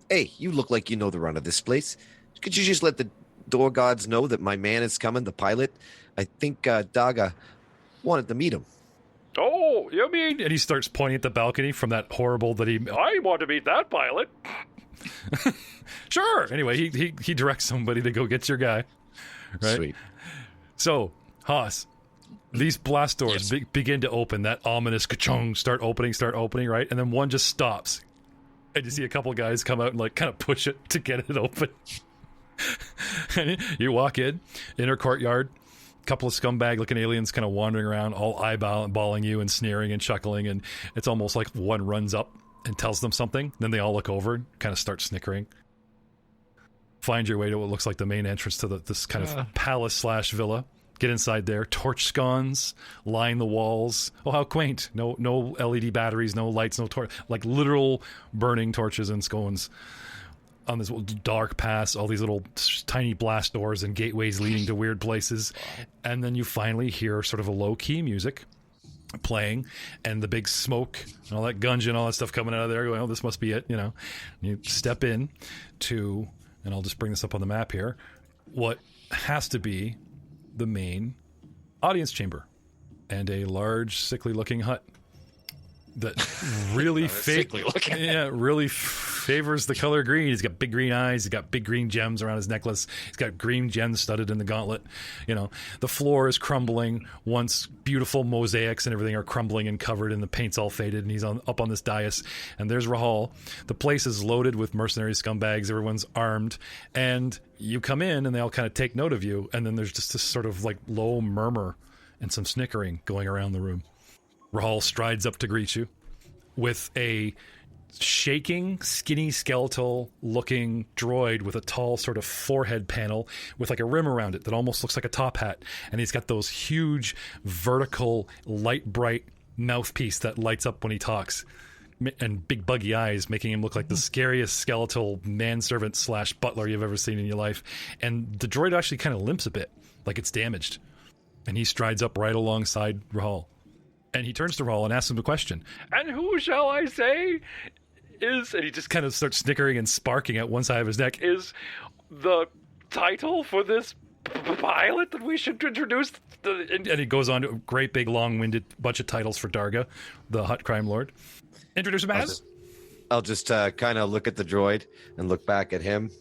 Hey, you look like you know the run of this place. Could you just let the door guards know that my man is coming, the pilot? I think Darga wanted to meet him. Oh, you mean... And he starts pointing at the balcony from that horrible that he... I want to meet that pilot. Sure. Anyway, he directs somebody to go get your guy. Right? Sweet. So, Haas, these blast doors begin to open. That ominous ka-chung, start opening, right? And then one just stops. And you see a couple guys come out and like kind of push it to get it open. And you walk in, inner courtyard, couple of scumbag-looking aliens kind of wandering around, all eyeballing you and sneering and chuckling, and it's almost like one runs up and tells them something, then they all look over and kind of start snickering. Find your way to what looks like the main entrance to this kind of palace/villa. Get inside there. Torch scones line the walls. Oh, how quaint. No LED batteries, no lights, no torch. Like literal burning torches and scones on this dark pass, all these little tiny blast doors and gateways leading to weird places. And then you finally hear sort of a low-key music playing and the big smoke and all that gungeon, all that stuff coming out of there going, oh, this must be it, you know. And you step in to, and I'll just bring this up on the map here, what has to be the main audience chamber, and a large, sickly-looking hut that really really favors the color green. He's got big green eyes. He's got big green gems around his necklace. He's got green gems studded in the gauntlet. You know, the floor is crumbling. Once beautiful mosaics and everything are crumbling and covered, and the paint's all faded. And he's up on this dais. And there's Rahal. The place is loaded with mercenary scumbags. Everyone's armed, and you come in, and they all kind of take note of you. And then there's just this sort of like low murmur and some snickering going around the room. Rahal strides up to greet you with a shaking, skinny, skeletal-looking droid with a tall sort of forehead panel with like a rim around it that almost looks like a top hat. And he's got those huge, vertical, light-bright mouthpiece that lights up when he talks. And big buggy eyes, making him look like the scariest skeletal manservant / butler you've ever seen in your life. And the droid actually kind of limps a bit, like it's damaged. And he strides up right alongside Rahal. And he turns to Rahal and asks him a question. And who shall I say is, and he just kind of starts snickering and sparking at one side of his neck, is the title for this pilot that we should introduce? And he goes on to a great big long-winded bunch of titles for Darga, the Hutt Crime Lord. Introduce him as? I'll just kind of look at the droid and look back at him.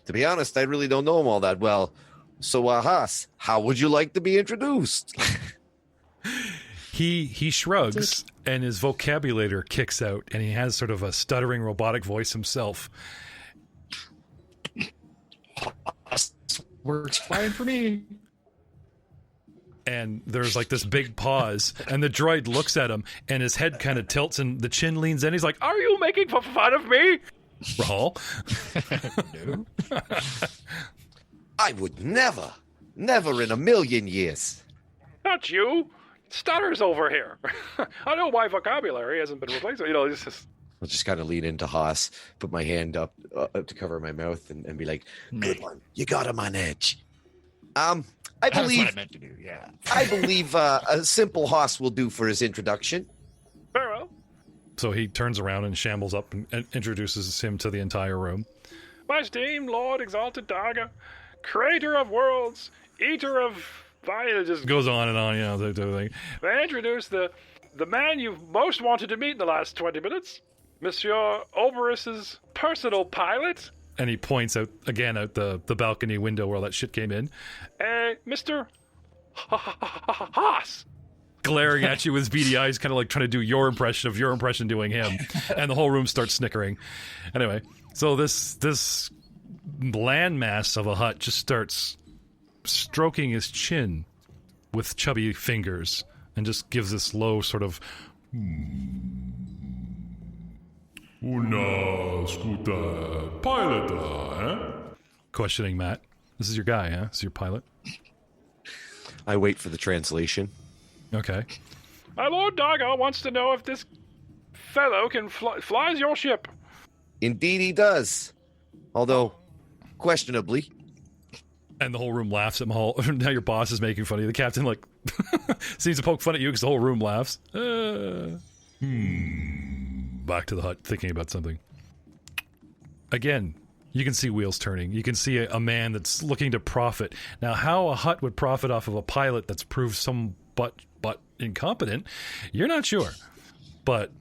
To be honest, I really don't know him all that well. So, Haas, how would you like to be introduced? He shrugs, and his vocabulator kicks out, and he has sort of a stuttering robotic voice himself. Works fine for me. And there's like this big pause, and the droid looks at him, and his head kind of tilts, and the chin leans in. He's like, Are you making fun of me? Rahul? No. I would never in a million years. Not you. Stutters over here. I know my vocabulary hasn't been replaced. You know, this is... I'll just kind of lean into Haas, put my hand up to cover my mouth, and be like, "Good one, you got him on edge." I believe That's what I meant to do. Yeah. I believe a simple Haas will do for his introduction. Very well. So he turns around and shambles up and introduces him to the entire room. My esteemed Lord Exalted Darga, creator of worlds, eater of fire, it just Goes on and on, you know. I introduce the man you've most wanted to meet in the last 20 minutes, Monsieur Oberus's personal pilot, And he points out the balcony window where all that shit came in, Mr. Haas. glaring at you with his beady eyes, kind of like trying to do your impression of your impression doing him, and the whole room starts snickering. Anyway, so this landmass of a hut just starts stroking his chin with chubby fingers and just gives this low sort of "Una scuta pilota, eh?" questioning Matt. This is your guy, huh? This is your pilot? I wait for the translation. Okay. My Lord Darga wants to know if this fellow can flies your ship. Indeed he does. Although, questionably. And the whole room laughs at Mahal. Now your boss is making fun of you. The captain, like, seems to poke fun at you because the whole room laughs. Back to the hut, thinking about something. Again, you can see wheels turning. You can see a man that's looking to profit. Now, how a hut would profit off of a pilot that's proved but incompetent, you're not sure. But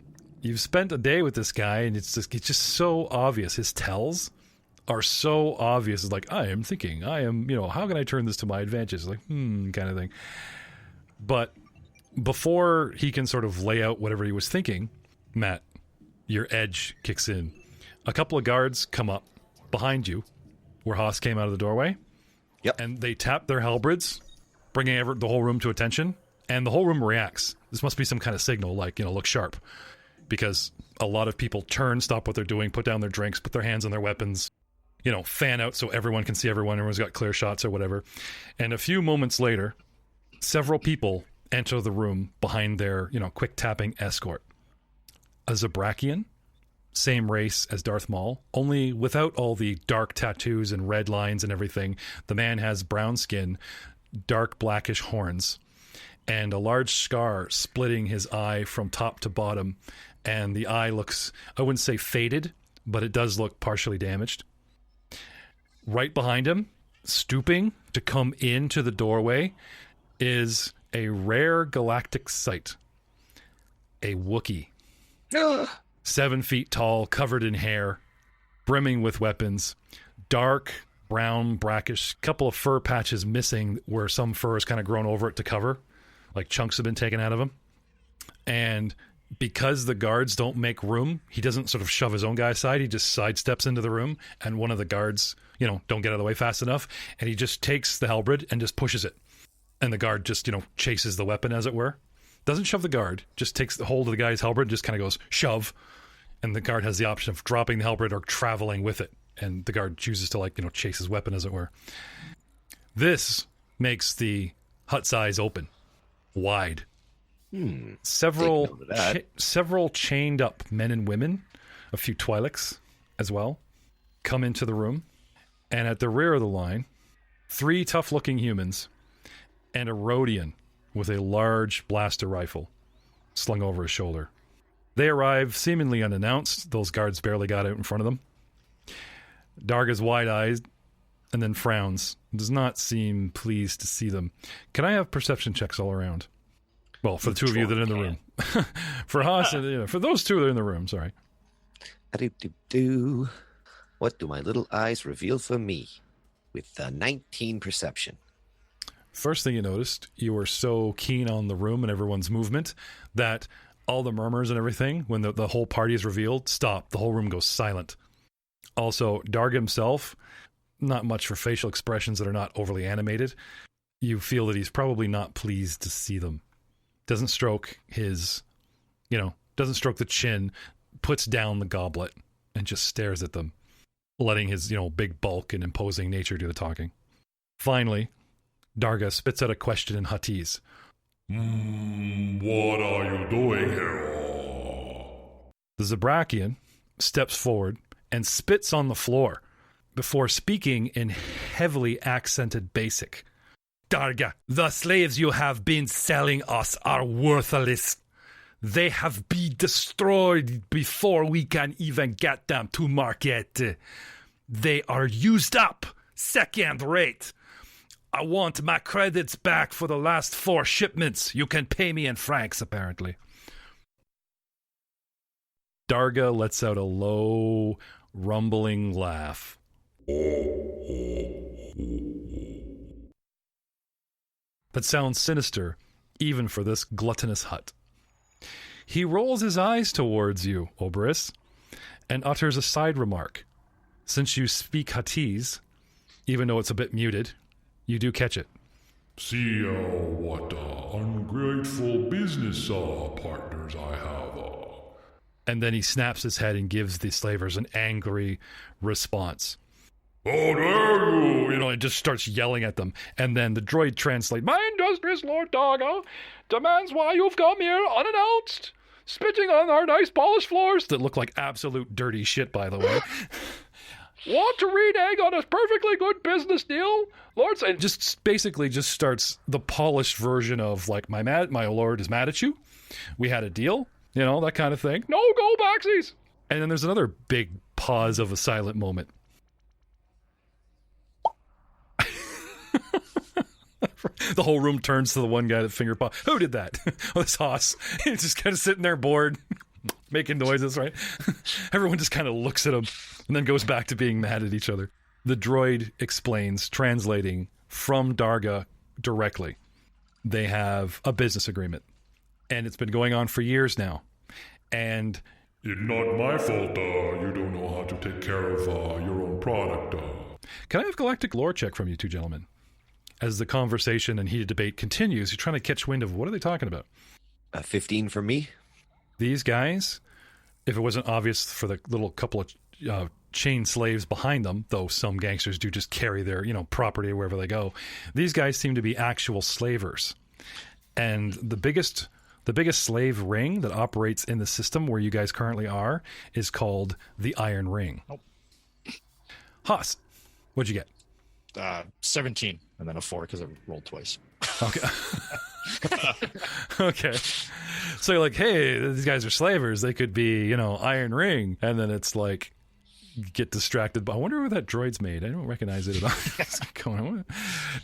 you've spent a day with this guy, and it's just so obvious. His tells are so obvious. It's like, I am thinking, how can I turn this to my advantage? It's like, kind of thing. But before he can sort of lay out whatever he was thinking, Matt, your edge kicks in. A couple of guards come up behind you, where Haas came out of the doorway. Yep. And they tap their halberds, bringing the whole room to attention, and the whole room reacts. This must be some kind of signal, like, look sharp. Because a lot of people turn, stop what they're doing, put down their drinks, put their hands on their weapons, fan out so everyone can see everyone, everyone's got clear shots or whatever. And a few moments later, several people enter the room behind their, quick tapping escort. A Zabrakian, same race as Darth Maul, only without all the dark tattoos and red lines and everything. The man has brown skin, dark blackish horns, and a large scar splitting his eye from top to bottom. And the eye looks, I wouldn't say faded, but it does look partially damaged. Right behind him, stooping to come into the doorway, is a rare galactic sight. A Wookiee. 7 feet tall, covered in hair, brimming with weapons, dark, brown, brackish, couple of fur patches missing where some fur has kind of grown over it to cover, like chunks have been taken out of him. And because the guards don't make room, he doesn't sort of shove his own guy aside, he just sidesteps into the room, and one of the guards, don't get out of the way fast enough, and he just takes the halberd and just pushes it. And the guard just, chases the weapon, as it were. Doesn't shove the guard, just takes the hold of the guy's halberd and just kind of goes, shove. And the guard has the option of dropping the halberd or traveling with it. And the guard chooses to, chase his weapon, as it were. This makes the hut size open. Wide. Several chained up men and women, a few Twi'leks as well, come into the room. And at the rear of the line, 3 tough-looking humans and a Rhodian with a large blaster rifle slung over his shoulder. They arrive seemingly unannounced. Those guards barely got out in front of them. Darga's wide-eyed and then frowns. Does not seem pleased to see them. Can I have perception checks all around? Well, for the two of you that are in the room. For Haas, for those two that are in the room, sorry. A-do-do-do. What do my little eyes reveal for me? With 19 perception. First thing you noticed, you were so keen on the room and everyone's movement that all the murmurs and everything, when the whole party is revealed, stop. The whole room goes silent. Also, Darga himself, not much for facial expressions that are not overly animated. You feel that he's probably not pleased to see them. Doesn't stroke his, doesn't stroke the chin, puts down the goblet, and just stares at them, letting his, big bulk and imposing nature do the talking. Finally, Darga spits out a question in Huttese. What are you doing here? The Zabrakian steps forward and spits on the floor before speaking in heavily accented basic. Darga, the slaves you have been selling us are worthless. They have been destroyed before we can even get them to market. They are used up, second rate. I want my credits back for the last 4 shipments. You can pay me in francs, apparently. Darga lets out a low, rumbling laugh. That sounds sinister, even for this gluttonous hut. He rolls his eyes towards you, Oberys, and utters a side remark. Since you speak Huttese, even though it's a bit muted, you do catch it. See what ungrateful business partners I have. And then he snaps his head and gives the slavers an angry response. How dare you! And just starts yelling at them. And then the droid translates. My industrious Lord Darga demands why you've come here unannounced, spitting on our nice polished floors. That look like absolute dirty shit, by the way. Want to renege on a perfectly good business deal? Lord, and just basically just starts the polished version of, like, my lord is mad at you. We had a deal. That kind of thing. No go backsies. And then there's another big pause of a silent moment. The whole room turns to the one guy that finger paw. Who did that? Oh, it's Haas. He's just kind of sitting there bored, making noises, right? Everyone just kind of looks at him and then goes back to being mad at each other. The droid explains, translating from Darga directly. They have a business agreement, and it's been going on for years now. And it's not my fault you don't know how to take care of your own product. Can I have galactic lore check from you two gentlemen? As the conversation and heated debate continues, you're trying to catch wind of what are they talking about? 15 for me. These guys, if it wasn't obvious for the little couple of chain slaves behind them, though some gangsters do just carry their property wherever they go, these guys seem to be actual slavers. And the biggest slave ring that operates in the system where you guys currently are is called the Iron Ring. Oh. Haas, what'd you get? 17, and then a 4 because I rolled twice. Okay. Okay. So you're like, hey, these guys are slavers. They could be, Iron Ring. And then it's like, get distracted. But I wonder where that droid's made. I don't recognize it at all.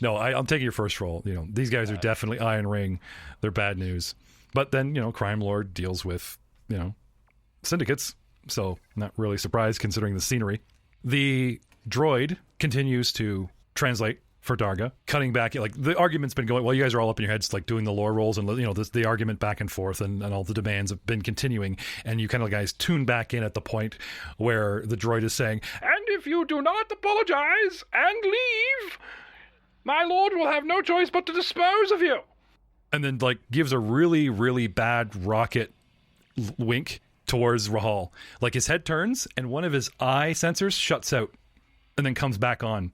No, I'm taking your first roll. These guys are definitely Iron Ring. They're bad news. But then, Crime Lord deals with, syndicates. So not really surprised considering the scenery. The droid continues to translate for Darga, cutting back. Like, the argument's been going, well, you guys are all up in your heads, like doing the lore rolls and, the argument back and forth and all the demands have been continuing. And you kind of guys tune back in at the point where the droid is saying, and if you do not apologize and leave, my lord will have no choice but to dispose of you. And then, gives a really, really bad rocket wink towards Rahal. Like, his head turns and one of his eye sensors shuts out and then comes back on.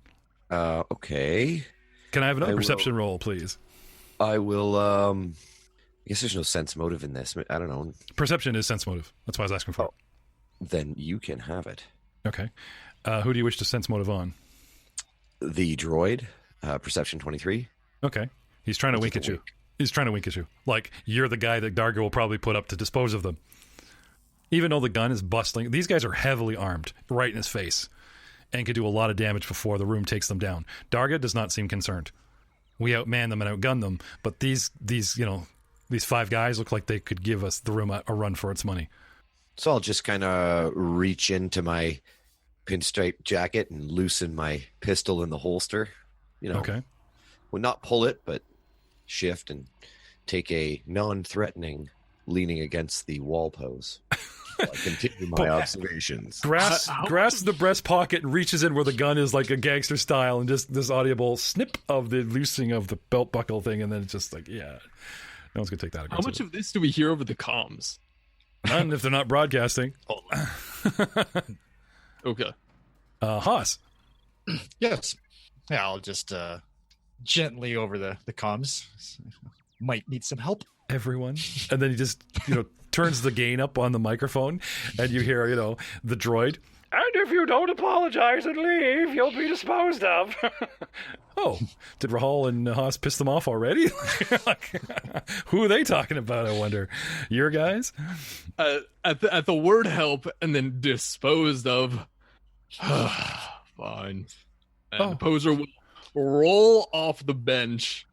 Okay. Can I have another perception roll, please? I will, I guess there's no sense motive in this. I don't know. Perception is sense motive. That's why I was asking for it. Then you can have it. Okay. Who do you wish to sense motive on? The droid, perception 23. Okay. He's trying to wink at you. He's trying to wink at you. Like, you're the guy that Darga will probably put up to dispose of them. Even though the gun is bustling, these guys are heavily armed, right in his face, and could do a lot of damage before the room takes them down. Darga does not seem concerned. We outman them and outgun them, but these 5 guys look like they could give us the room a run for its money. So I'll just kind of reach into my pinstripe jacket and loosen my pistol in the holster. Okay. Well, not pull it, but shift and take a non-threatening leaning against the wall pose. I continue my observations. Grasps the breast pocket and reaches in where the gun is, like a gangster style, and just this audible snip of the loosening of the belt buckle thing, and then it's just like, yeah, no one's gonna take that. How much of this do we hear over the comms? None if they're not broadcasting. Okay. Haas. Yes. Yeah, I'll just gently over the comms. Might need some help. Everyone. And then he just, turns the gain up on the microphone, and you hear, the droid. And if you don't apologize and leave, you'll be disposed of. Oh, did Rahal and Haas piss them off already? Like, who are they talking about, I wonder? Your guys? At the word help and then disposed of. Fine. And the poser will roll off the bench,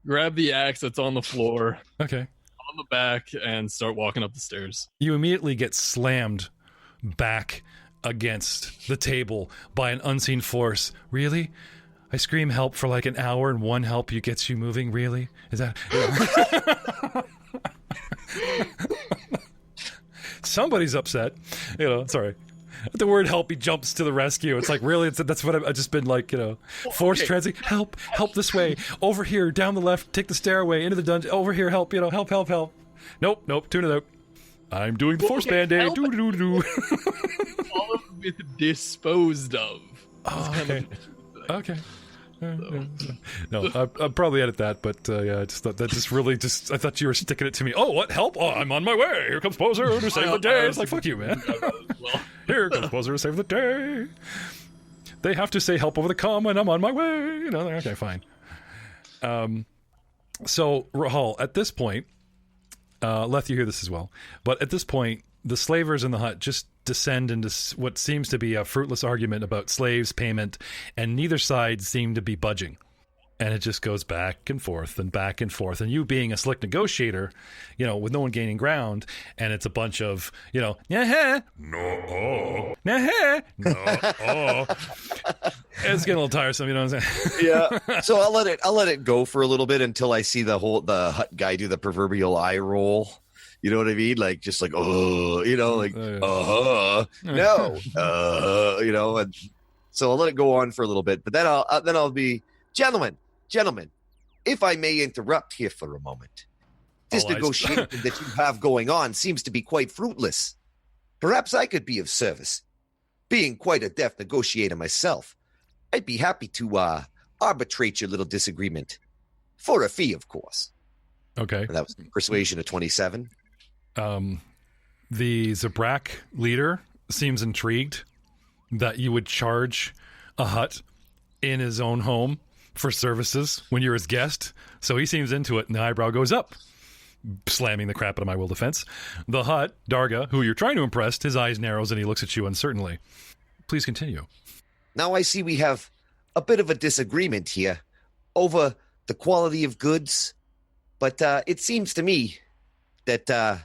grab the axe that's on the floor, okay, on the back, and start walking up the stairs. You immediately get slammed back against the table by an unseen force. Really? I scream help for like an hour, and one help gets you moving? Really? Is that... Somebody's upset. Sorry. At the word help, he jumps to the rescue. It's like, really? That's what I've just been like, force transit. Help this way. Over here, down the left, take the stairway, into the dungeon. Over here, help, help. Nope, tune it out. I'm doing the force band-aid. Do. All of it with disposed of. Oh, okay. No, I'll probably edit that, but I just thought that I thought you were sticking it to me. Oh, what? Help? Oh, I'm on my way. Here comes Poser to save the day. It's like, fuck you, man. Here comes Poser to save the day. They have to say help over the comm, and I'm on my way. Okay, fine. So, Rahal, at this point, Leth, you hear this as well, but at this point, the slavers in the hut just descend into what seems to be a fruitless argument about slaves, payment, and neither side seem to be budging. And it just goes back and forth and back and forth. And you being a slick negotiator, with no one gaining ground, and it's a bunch of, nah-ha, No. nah-ha, no, it's getting a little tiresome, you know what I'm saying? Yeah. So I'll let it go for a little bit until I see the hut guy do the proverbial eye roll. You know what I mean? Like, just like, no, and so I'll let it go on for a little bit, but then I'll be, gentlemen, if I may interrupt here for a moment, this negotiation that you have going on seems to be quite fruitless. Perhaps I could be of service. Being quite a deft negotiator myself, I'd be happy to arbitrate your little disagreement for a fee, of course. Okay. And that was persuasion of 27. The Zabrak leader seems intrigued that you would charge a hut in his own home for services when you're his guest. So he seems into it, and the eyebrow goes up, slamming the crap out of my will defense. The hut, Darga, who you're trying to impress, his eyes narrows and he looks at you uncertainly. Please continue. Now I see we have a bit of a disagreement here over the quality of goods, but it seems to me that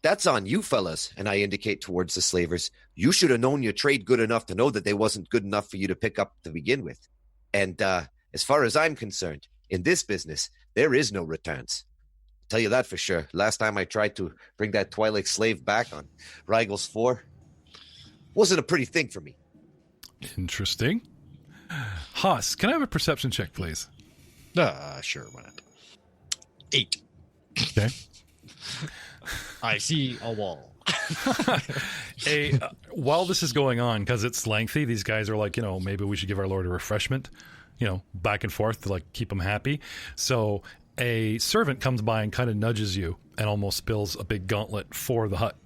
that's on you fellas, and I indicate towards the slavers. You should have known your trade good enough to know that they wasn't good enough for you to pick up to begin with. And as far as I'm concerned, in this business, there is no returns. I'll tell you that for sure. Last time I tried to bring that Twi'lek slave back on Rigel's 4, wasn't a pretty thing for me. Interesting. Haas, can I have a perception check, please? Sure, why not? 8. Okay. I see a wall. While this is going on, because it's lengthy, these guys are like, maybe we should give our lord a refreshment, back and forth to like keep them happy. So a servant comes by and kind of nudges you and almost spills a big gauntlet for the hut.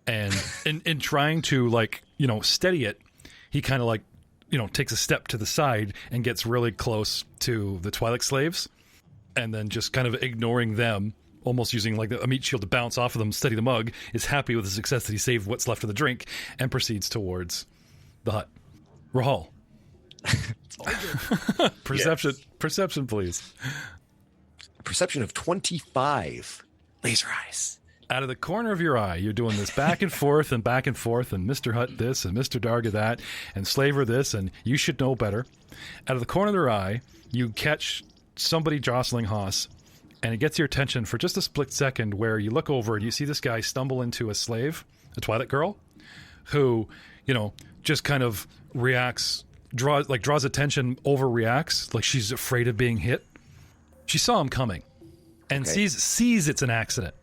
And in trying to steady it, he kind of takes a step to the side and gets really close to the Twi'lek slaves, and then just kind of ignoring them, almost using like a meat shield to bounce off of them, steady the mug, is happy with the success that he saved what's left of the drink, and proceeds towards the hut. Rahal. Perception, please. Perception of 25. Laser eyes. out of the corner of your eye, you're doing this back and forth and back and forth, and Mr. Hutt this and Mr. Darga that, and Slaver this, and you should know better. Out of the corner of their eye, you catch somebody jostling Haas, and it gets your attention for just a split second where you look over and you see this guy stumble into a slave, a Twilight girl, who, just kind of reacts, draws attention, overreacts, like she's afraid of being hit. She saw him coming and sees it's an accident.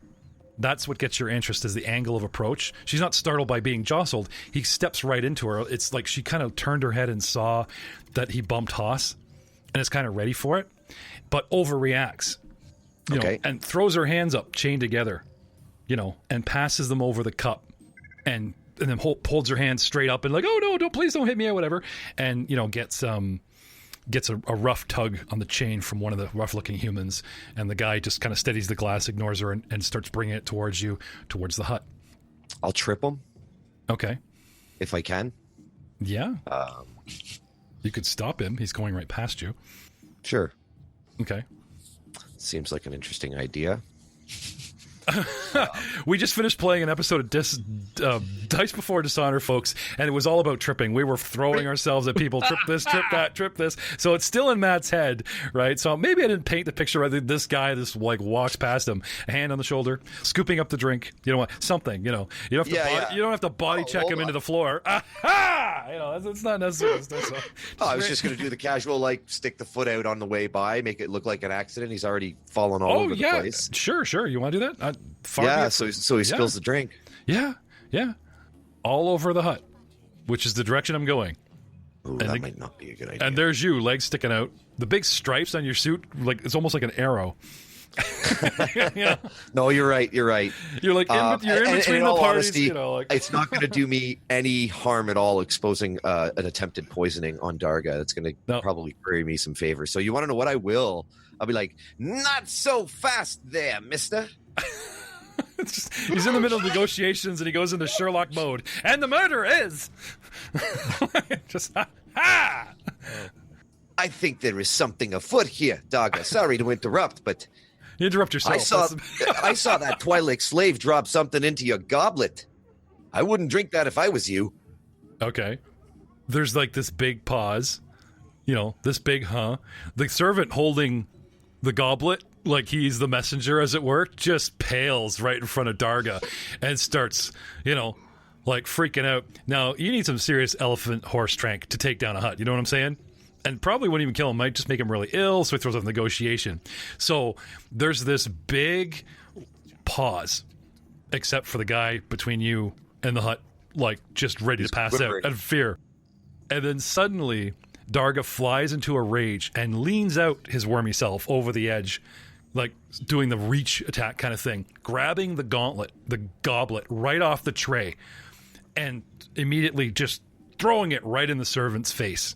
That's what gets your interest, is the angle of approach. She's not startled by being jostled. He steps right into her. It's like she kind of turned her head and saw that he bumped Haas and is kind of ready for it, but overreacts, and throws her hands up, chained together, and passes them over the cup and then holds her hands straight up and like, oh no, please don't hit me or whatever. And, gets a rough tug on the chain from one of the rough-looking humans, and the guy just kind of steadies the glass, ignores her, and starts bringing it towards you, towards the hut. I'll trip him. Okay. If I can. Yeah. You could stop him. He's going right past you. Sure. Okay. Seems like an interesting idea. We just finished playing an episode of Dice Before Dishonor, folks, and it was all about tripping. We were throwing ourselves at people, trip this, trip that, trip this. So it's still in Matt's head, right? So maybe I didn't paint the picture right. This guy, walks past him, a hand on the shoulder, scooping up the drink. You know what? Something. You don't have to body check him into the floor. Aha! It's not necessary. I was just going to do the casual, stick the foot out on the way by, make it look like an accident. He's already fallen all over the place. Sure. You want to do that? So he spills the drink. Yeah. All over the hut, which is the direction I'm going. Ooh, that might not be a good idea. And there's you, legs sticking out. The big stripes on your suit, it's almost like an arrow. No, you're right. You're like you're in between the parties. Honesty, it's not going to do me any harm at all exposing an attempted poisoning on Darga. It's going to probably curry me some favor. So you want to know what I will? I'll be like, not so fast there, mister. He's in the middle of negotiations and he goes into Sherlock mode. And the murder is I think there is something afoot here, Darga. Sorry to interrupt, but you interrupt yourself. I saw that Twilight slave drop something into your goblet. I wouldn't drink that if I was you. Okay. There's this big pause. This big The servant holding the goblet, like he's the messenger, as it were, just pales right in front of Darga and starts, freaking out. Now, you need some serious elephant horse strength to take down a hut. You know what I'm saying? And probably wouldn't even kill him. Might just make him really ill, so he throws off negotiation. So there's this big pause, except for the guy between you and the hut, just ready to pass out out of fear. And then suddenly, Darga flies into a rage and leans out his wormy self over the edge, doing the reach attack kind of thing, grabbing the goblet right off the tray, and immediately just throwing it right in the servant's face,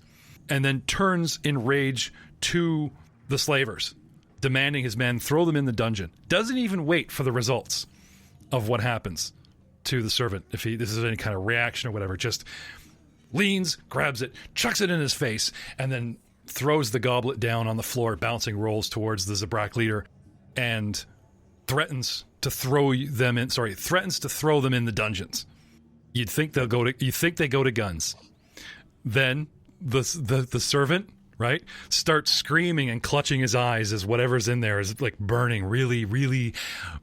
and then turns in rage to the slavers, demanding his men throw them in the dungeon. Doesn't even wait for the results of what happens to the servant, if this is any kind of reaction or whatever, just leans, grabs it, chucks it in his face, and then throws the goblet down on the floor, bouncing rolls towards the Zabrak leader, and threatens to throw them in the dungeons. You'd think they go to guns. Then the servant, right, starts screaming and clutching his eyes as whatever's in there is burning really, really,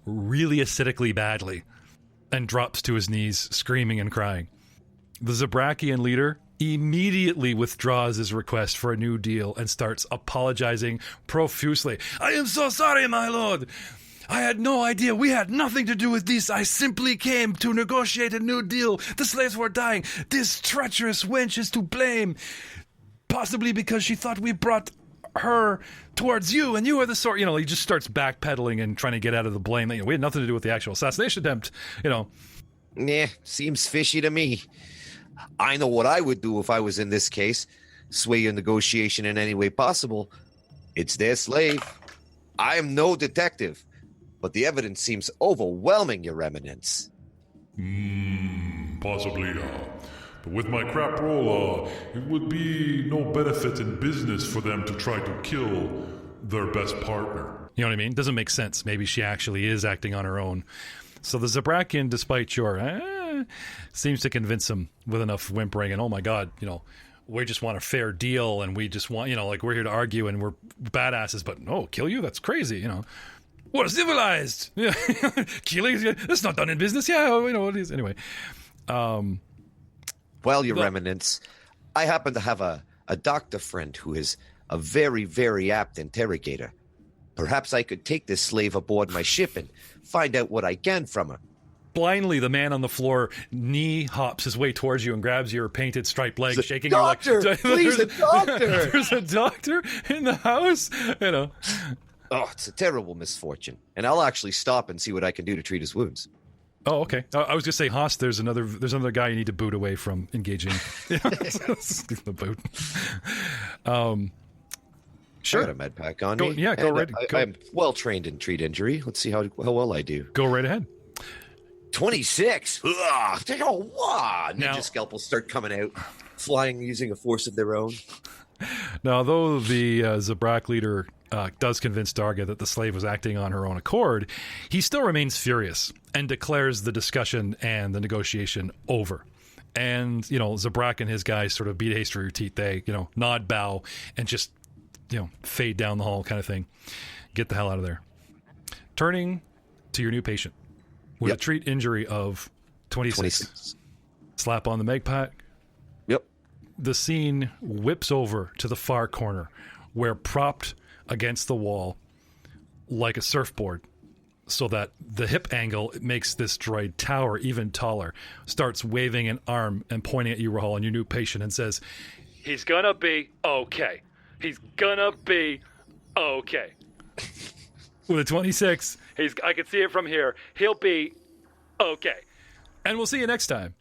really acidically badly, and drops to his knees, screaming and crying. The Zabrakian leader immediately withdraws his request for a new deal and starts apologizing profusely. I am so sorry, my lord. I had no idea. We had nothing to do with this. I simply came to negotiate a new deal. The slaves were dying. This treacherous wench is to blame. Possibly because she thought we brought her towards you, and you were the sort. He just starts backpedaling and trying to get out of the blame. We had nothing to do with the actual assassination attempt. Nah, seems fishy to me. I know what I would do if I was in this case. Sway your negotiation in any way possible. It's their slave. I am no detective, but the evidence seems overwhelming, Your Eminence. Possibly, but with my crap roll, it would be no benefit in business for them to try to kill their best partner. You know what I mean? Doesn't make sense. Maybe she actually is acting on her own. So the Zabrakian, despite your seems to convince him with enough whimpering and, oh my God, we just want a fair deal and we just want, like we're here to argue and we're badasses, but no, kill you? That's crazy, We're civilized. Killing, that's not done in business. Yeah, what it is. Anyway. Well, your remnants, I happen to have a doctor friend who is a very, very apt interrogator. Perhaps I could take this slave aboard my ship and find out what I can from her. Blindly, the man on the floor knee hops his way towards you and grabs your painted striped leg, shaking doctor! your leg. Please, a doctor! There's a doctor in the house? Oh, it's a terrible misfortune. And I'll actually stop and see what I can do to treat his wounds. Oh, okay. I was going to say, Haas, there's another guy you need to boot away from engaging. The boot. Sure. I got a med pack on me. Yeah, go right. I'm well trained in treat injury. Let's see how well I do. Go right ahead. 26. Ugh. Oh, wow. Ninja scalpels start coming out, flying using a force of their own. Now, though the Zabrak leader does convince Darga that the slave was acting on her own accord, he still remains furious and declares the discussion and the negotiation over. And, Zabrak and his guys sort of beat a hasty retreat. They, nod, bow, and just, fade down the hall kind of thing. Get the hell out of there. Turning to your new patient with a treat injury of 26. Slap on the meg pack. Yep. The scene whips over to the far corner where, propped against the wall like a surfboard so that the hip angle makes this droid tower even taller, starts waving an arm and pointing at you, Rahal, and your new patient, and says, "He's gonna be okay. He's gonna be okay." With a 26. I can see it from here. He'll be okay. And we'll see you next time